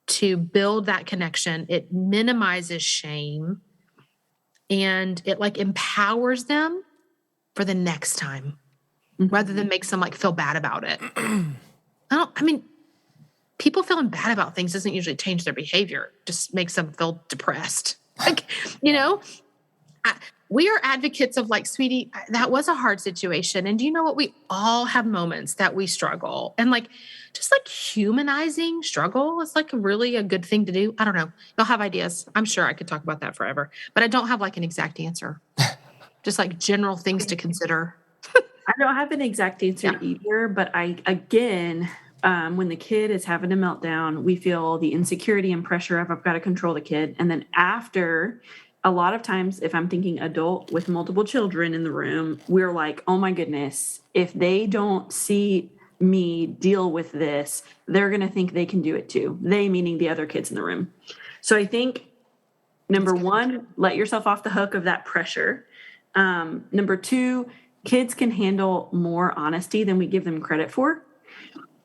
to build that connection? It minimizes shame, and it, like, empowers them for the next time, rather than makes them, like, feel bad about it. People feeling bad about things doesn't usually change their behavior, just makes them feel depressed. Like, we are advocates of, like, sweetie, that was a hard situation. And do you know what? We all have moments that we struggle, and, like, just, like, humanizing struggle is, like, really a good thing to do. I don't know. Y'all have ideas. I'm sure I could talk about that forever, but I don't have, like, an exact answer. Just, like, general things to consider. I don't have an exact answer either, but when the kid is having a meltdown, we feel the insecurity and pressure of, I've got to control the kid. And then after, a lot of times, if I'm thinking adult with multiple children in the room, we're like, oh my goodness, if they don't see me deal with this, they're going to think they can do it too. They meaning the other kids in the room. So I think, number one, let yourself off the hook of that pressure. Number two, kids can handle more honesty than we give them credit for.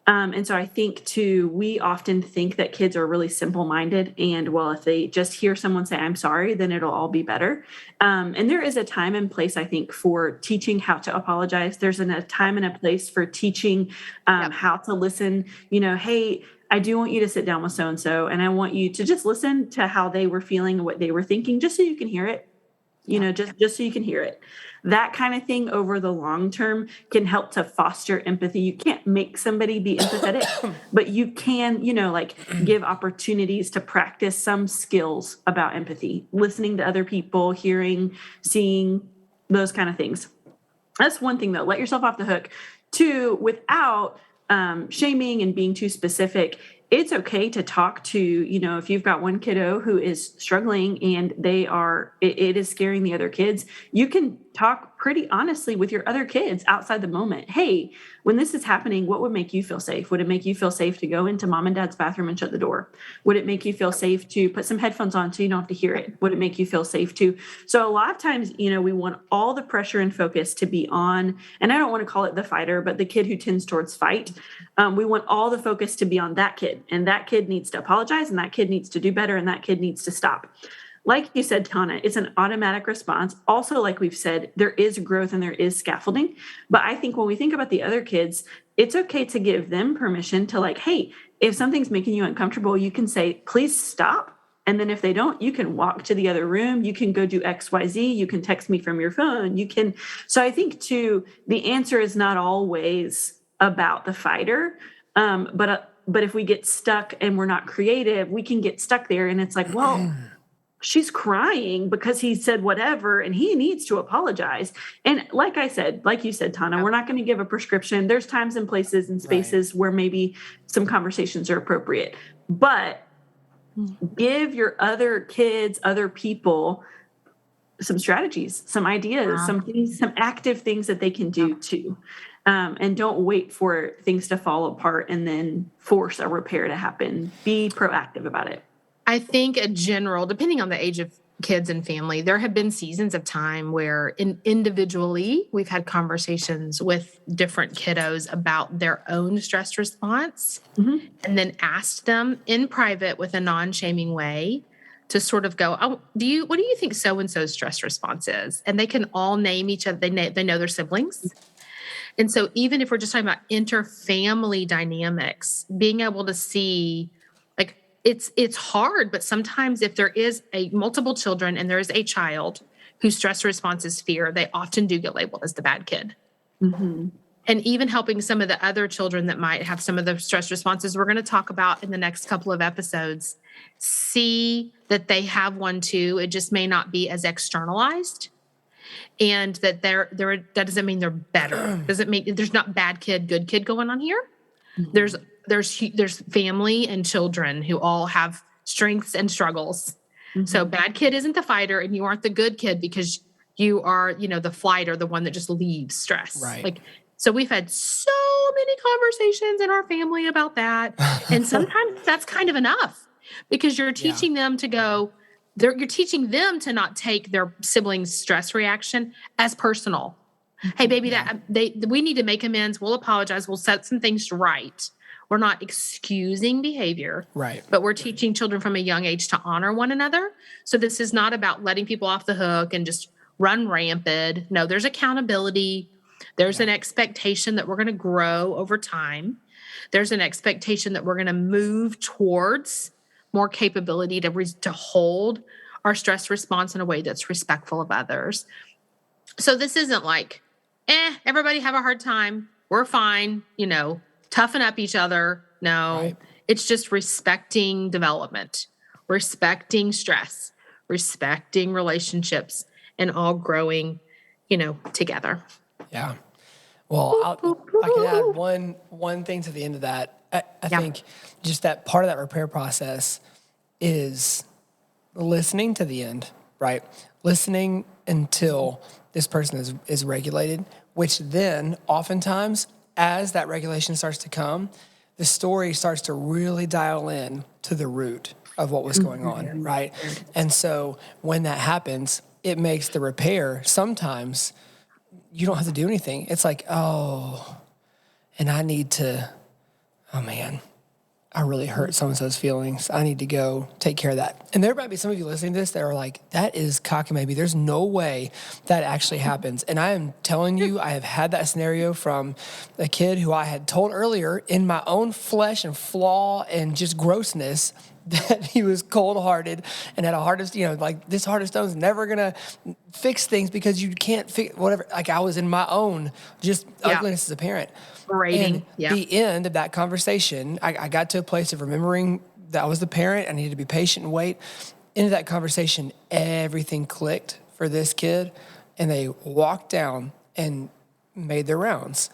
And so I think too, we often think that kids are really simple-minded, and, well, if they just hear someone say, I'm sorry, then it'll all be better. And there is a time and place, I think, for teaching how to apologize. There's a time and a place for teaching how to listen. Hey, I do want you to sit down with so-and-so, and I want you to just listen to how they were feeling and what they were thinking, just so you can hear it. Just so you can hear it. That kind of thing over the long term can help to foster empathy. You can't make somebody be empathetic, but you can, give opportunities to practice some skills about empathy, listening to other people, hearing, seeing, those kind of things. That's one thing, though. Let yourself off the hook. Two, without shaming and being too specific, it's okay to talk to, if you've got one kiddo who is struggling and it is scaring the other kids, you can talk pretty honestly with your other kids outside the moment. Hey, when this is happening, what would make you feel safe? Would it make you feel safe to go into mom and dad's bathroom and shut the door? Would it make you feel safe to put some headphones on so you don't have to hear it? Would it make you feel safe to? So a lot of times, we want all the pressure and focus to be on, and I don't want to call it the fighter, but the kid who tends towards fight. We want all the focus to be on that kid, and that kid needs to apologize, and that kid needs to do better, and that kid needs to stop. Like you said, Tona, it's an automatic response. Also, like we've said, there is growth and there is scaffolding. But I think when we think about the other kids, it's okay to give them permission to, like, hey, if something's making you uncomfortable, you can say, please stop. And then if they don't, you can walk to the other room. You can go do XYZ. You can text me from your phone. You can. So I think too, the answer is not always about the fighter. But if we get stuck and we're not creative, we can get stuck there. And it's like, well, she's crying because he said whatever and he needs to apologize. And like I said, like you said, Tana, we're not going to give a prescription. There's times and places and spaces where maybe some conversations are appropriate, but give your other kids, other people some strategies, some ideas, some things, some active things that they can do too. And don't wait for things to fall apart and then force a repair to happen. Be proactive about it. I think in general, depending on the age of kids and family, there have been seasons of time where individually we've had conversations with different kiddos about their own stress response and then asked them in private with a non-shaming way to sort of go, what do you think so-and-so's stress response is? And they can all name each other. They know their siblings. And so even if we're just talking about inter-family dynamics, being able to see, like, it's hard, but sometimes if there is multiple children and there is a child whose stress response is fear, they often do get labeled as the bad kid. And even helping some of the other children that might have some of the stress responses we're going to talk about in the next couple of episodes, see that they have one too. It just may not be as externalized. And that that doesn't mean they're better. Doesn't mean there's not bad kid, good kid going on here. There's family and children who all have strengths and struggles. So bad kid isn't the fighter, and you aren't the good kid because you are, the flighter, the one that just leaves stress. Right. So we've had so many conversations in our family about that, and sometimes that's kind of enough because you're teaching them to go. You're teaching them to not take their siblings' stress reaction as personal. Hey, baby, we need to make amends. We'll apologize. We'll set some things right. We're not excusing behavior, right? But we're teaching children from a young age to honor one another. So this is not about letting people off the hook and just run rampant. No, there's accountability. There's an expectation that we're going to grow over time. There's an expectation that we're going to move towards more capability to hold our stress response in a way that's respectful of others. So this isn't like, everybody have a hard time. We're fine, toughen up each other. No, It's just respecting development, respecting stress, respecting relationships, and all growing, together. Yeah. Well, I can add one thing to the end of that. I think just that part of that repair process is listening to the end, right? Listening until this person is regulated, which then oftentimes as that regulation starts to come, the story starts to really dial in to the root of what was going on, right? And so when that happens, it makes the repair sometimes you don't have to do anything. It's like, and I need to, I really hurt so-and-so's feelings. I need to go take care of that. And there might be some of you listening to this that are like, that is cockamamie. There's no way that actually happens. And I am telling you, I have had that scenario from a kid who I had told earlier in my own flesh and flaw and just grossness that he was cold-hearted and had a heart of, this heart of stone is never going to fix things because you can't fix whatever. Like I was in my own just ugliness as a parent. Rating. And the end of that conversation, I got to a place of remembering that I was the parent. I needed to be patient and wait. Into that conversation, everything clicked for this kid, and they walked down and made their rounds.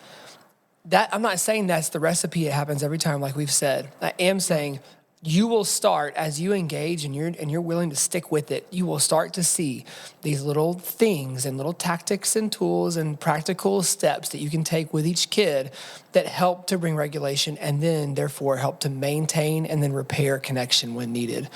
That I'm not saying that's the recipe. It happens every time, like we've said. I am saying you will start as you engage and you're willing to stick with it. You will start to see these little things and little tactics and tools and practical steps that you can take with each kid that help to bring regulation and then therefore help to maintain and then repair connection when needed.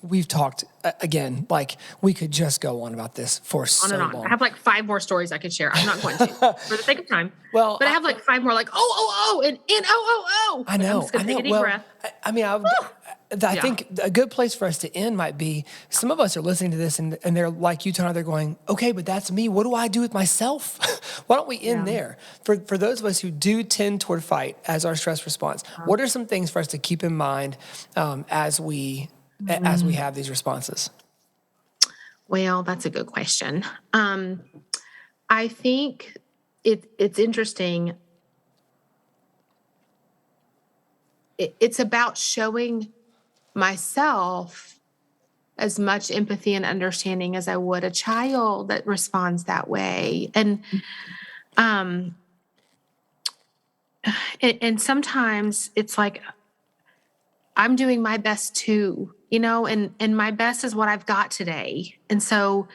We've talked again, like we could just go on about this for so long. I have like 5 more stories I could share. I'm not going to for the sake of time. Well, but I have like 5 more, like, and I know. I'm just going to take a deep breath. I think a good place for us to end might be, some of us are listening to this and they're like you, Tona, they're going, okay, but that's me. What do I do with myself? Why don't we end there? For those of us who do tend toward fight as our stress response, what are some things for us to keep in mind as we have these responses? Well, that's a good question. I think it's interesting. It's about showing myself as much empathy and understanding as I would a child that responds that way. And sometimes it's like, I'm doing my best too, and my best is what I've got today. And so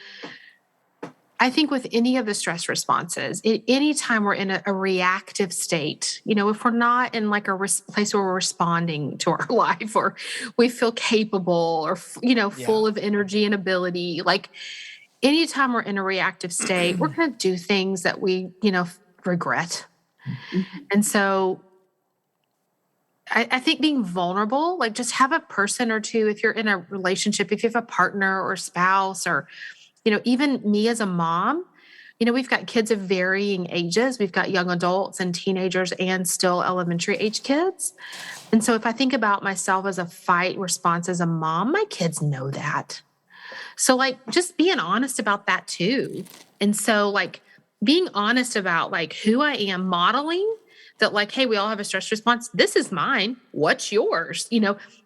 I think with any of the stress responses, anytime we're in a reactive state, if we're not in like a place where we're responding to our life, or we feel capable, or, full of energy and ability, like anytime we're in a reactive state, we're going to do things that we, regret. And so I think being vulnerable, like just have a person or two, if you're in a relationship, if you have a partner or spouse, or even me as a mom, we've got kids of varying ages. We've got young adults and teenagers and still elementary age kids. And so if I think about myself as a fight response as a mom, my kids know that. So like just being honest about that too. And so like being honest about like who I am, modeling that like, hey, we all have a stress response. This is mine. What's yours?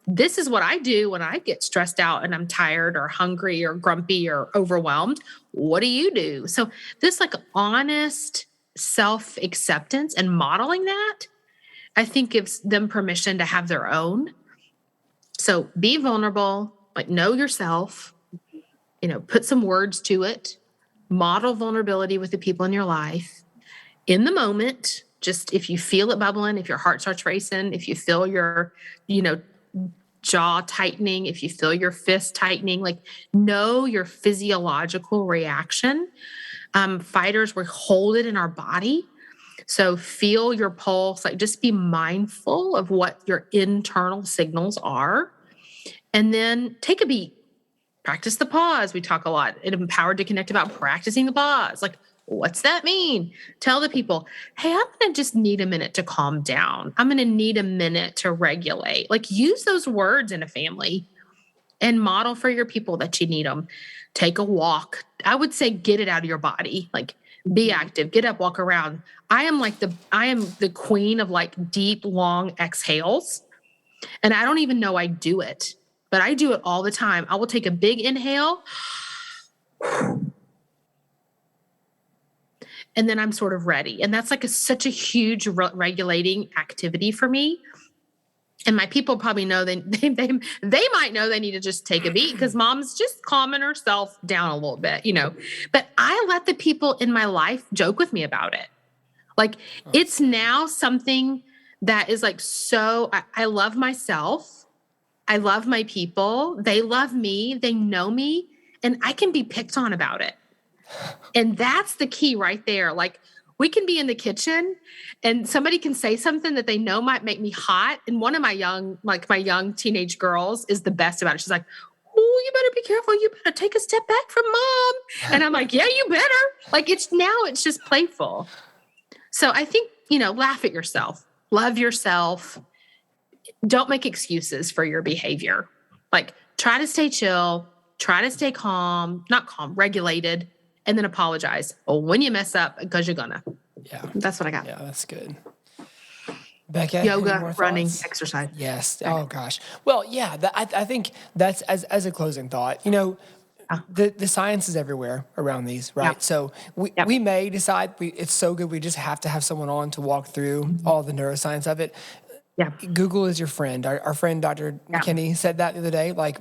This is what I do when I get stressed out and I'm tired or hungry or grumpy or overwhelmed. What do you do? So this like honest self-acceptance and modeling that, I think gives them permission to have their own. So be vulnerable, like know yourself, put some words to it, model vulnerability with the people in your life in the moment. Just if you feel it bubbling, if your heart starts racing, if you feel your, jaw tightening, if you feel your fist tightening, like know your physiological reaction. Fighters, we hold it in our body. So feel your pulse, like just be mindful of what your internal signals are. And then take a beat. Practice the pause. We talk a lot at Empowered to Connect about practicing the pause. Like, what's that mean? Tell the people, hey, I'm going to just need a minute to calm down. I'm going to need a minute to regulate. Like use those words in a family and model for your people that you need them. Take a walk. I would say get it out of your body. Like be active, get up, walk around. I am the queen of like deep, long exhales. And I don't even know I do it, but I do it all the time. I will take a big inhale. And then I'm sort of ready. And that's like such a huge regulating activity for me. And my people probably know they might know they need to just take a beat because mom's just calming herself down a little bit, But I let the people in my life joke with me about it. Like it's now something that is like, so I love myself. I love my people. They love me. They know me. And I can be picked on about it. And that's the key right there. Like we can be in the kitchen and somebody can say something that they know might make me hot. And one of my young teenage girls is the best about it. She's like, oh, you better be careful. You better take a step back from mom. And I'm like, yeah, you better. Like it's just playful. So I think, laugh at yourself, love yourself. Don't make excuses for your behavior. Like try to stay chill, try to stay regulated. And then apologize when you mess up because you're gonna. Yeah. That's what I got. Yeah, that's good. Becca, yoga, running, exercise. Yes. Okay. Oh gosh. Well, yeah. I think that's as a closing thought. The science is everywhere around these, right? Yep. So we may decide it's so good we just have to have someone on to walk through all the neuroscience of it. Yeah. Google is your friend. Our friend, Dr. McKinney, said that the other day. Like,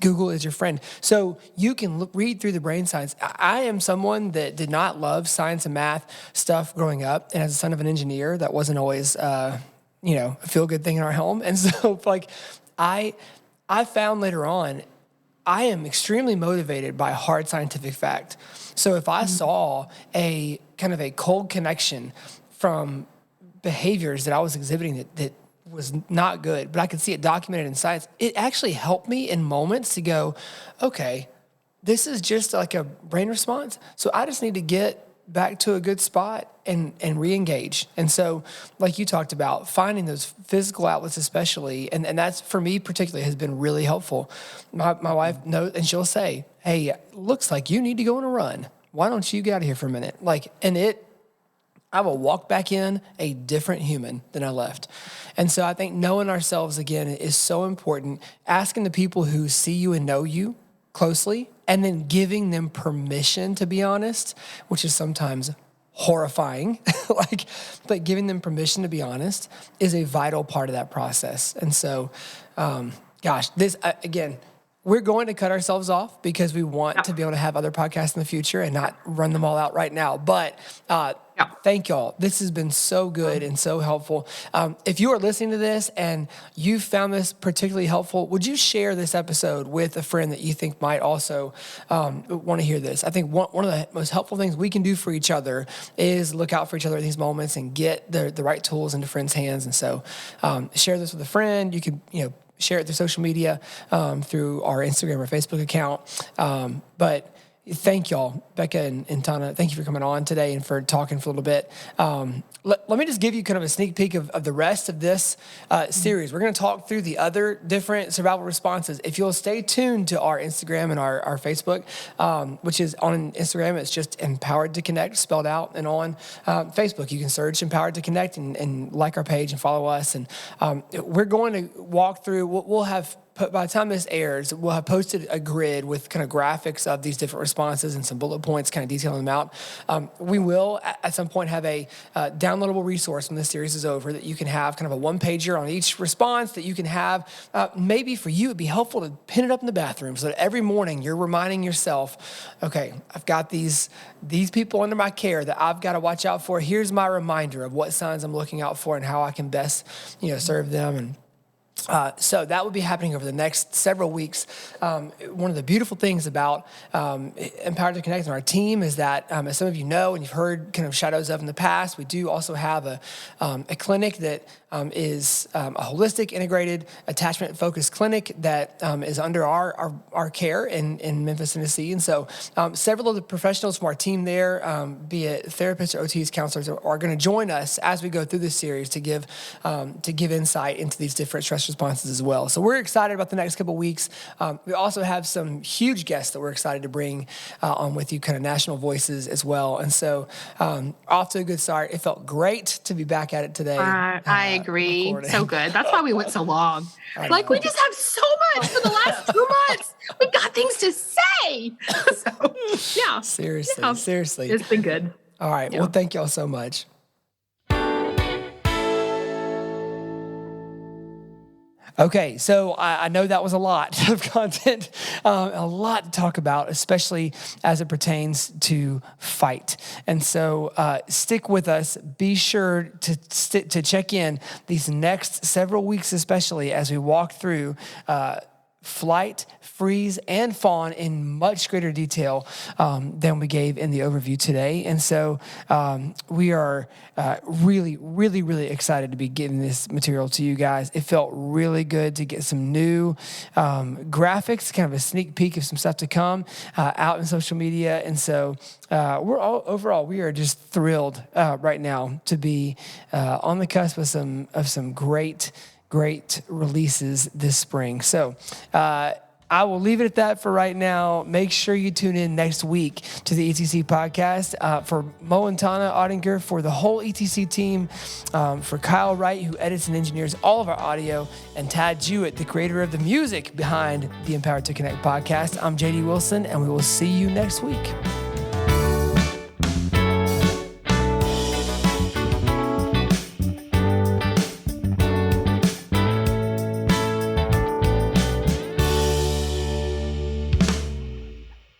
Google is your friend. So you can read through the brain science. I am someone that did not love science and math stuff growing up. And as a son of an engineer, that wasn't always, a feel-good thing in our home. And so, like, I found later on, I am extremely motivated by hard scientific fact. So if I saw a kind of a cold connection from behaviors that I was exhibiting that was not good, but I could see it documented in science. It actually helped me in moments to go, okay, this is just like a brain response. So I just need to get back to a good spot and re-engage. And so, like you talked about, finding those physical outlets especially, and that's, for me particularly, has been really helpful. My wife knows, and she'll say, hey, looks like you need to go on a run. Why don't you get out of here for a minute? I will walk back in a different human than I left. And so I think knowing ourselves again is so important. Asking the people who see you and know you closely, and then giving them permission to be honest, which is sometimes horrifying, but giving them permission to be honest is a vital part of that process. And so, this, again, we're going to cut ourselves off because we want to be able to have other podcasts in the future and not run them all out right now. But thank y'all. This has been so good and so helpful. If you are listening to this and you found this particularly helpful, would you share this episode with a friend that you think might also want to hear this? I think one of the most helpful things we can do for each other is look out for each other in these moments and get the right tools into friends' hands. And so share this with a friend. You can, share it through social media, through our Instagram or Facebook account. But thank y'all, Becca and Tona. Thank you for coming on today and for talking for a little bit. Let me just give you kind of a sneak peek of the rest of this series. We're going to talk through the other different survival responses. If you'll stay tuned to our Instagram and our Facebook, which is on Instagram, it's just Empowered to Connect, spelled out. And on Facebook, you can search Empowered to Connect and like our page and follow us. And we're going to walk through, we'll have, by the time this airs, we'll have posted a grid with kind of graphics of these different responses and some bullet points kind of detailing them out. We will, at some point, have a downloadable resource when this series is over that you can have kind of a one-pager on each response that you can have. Maybe for you, it'd be helpful to pin it up in the bathroom so that every morning you're reminding yourself, okay, I've got these people under my care that I've got to watch out for. Here's my reminder of what signs I'm looking out for and how I can best, serve them. And so that will be happening over the next several weeks. One of the beautiful things about Empowered to Connect and our team is that, as some of you know and you've heard kind of shadows of in the past, we do also have a clinic that is a holistic, integrated, attachment-focused clinic that is under our care in Memphis, Tennessee. And so several of the professionals from our team there, be it therapists or OTs, counselors, are going to join us as we go through this series to give insight into these different stress responses as well. So we're excited about the next couple of weeks. We also have some huge guests that we're excited to bring on with you, kind of national voices as well. And so off to a good start. It felt great to be back at it today. I agree. Recording. So good. That's why we went so long. We just have so much for the last 2 months. We've got things to say. So, yeah. Seriously. It's been good. All right. Yeah. Well, thank y'all so much. Okay, so I know that was a lot of content, a lot to talk about, especially as it pertains to fight. And so stick with us. Be sure to check in these next several weeks, especially as we walk through flight, freeze, and fawn in much greater detail than we gave in the overview today. And so we are really, really, really excited to be getting this material to you guys. It felt really good to get some new graphics, kind of a sneak peek of some stuff to come out in social media. And so overall, we are just thrilled right now to be on the cusp of some great releases this spring. So I will leave it at that for right now. Make sure you tune in next week to the ETC podcast. For Mo and Tona Ottinger, for the whole ETC team, for Kyle Wright, who edits and engineers all of our audio, and Tad Jewett, the creator of the music behind the Empowered to Connect podcast. I'm JD Wilson, and we will see you next week.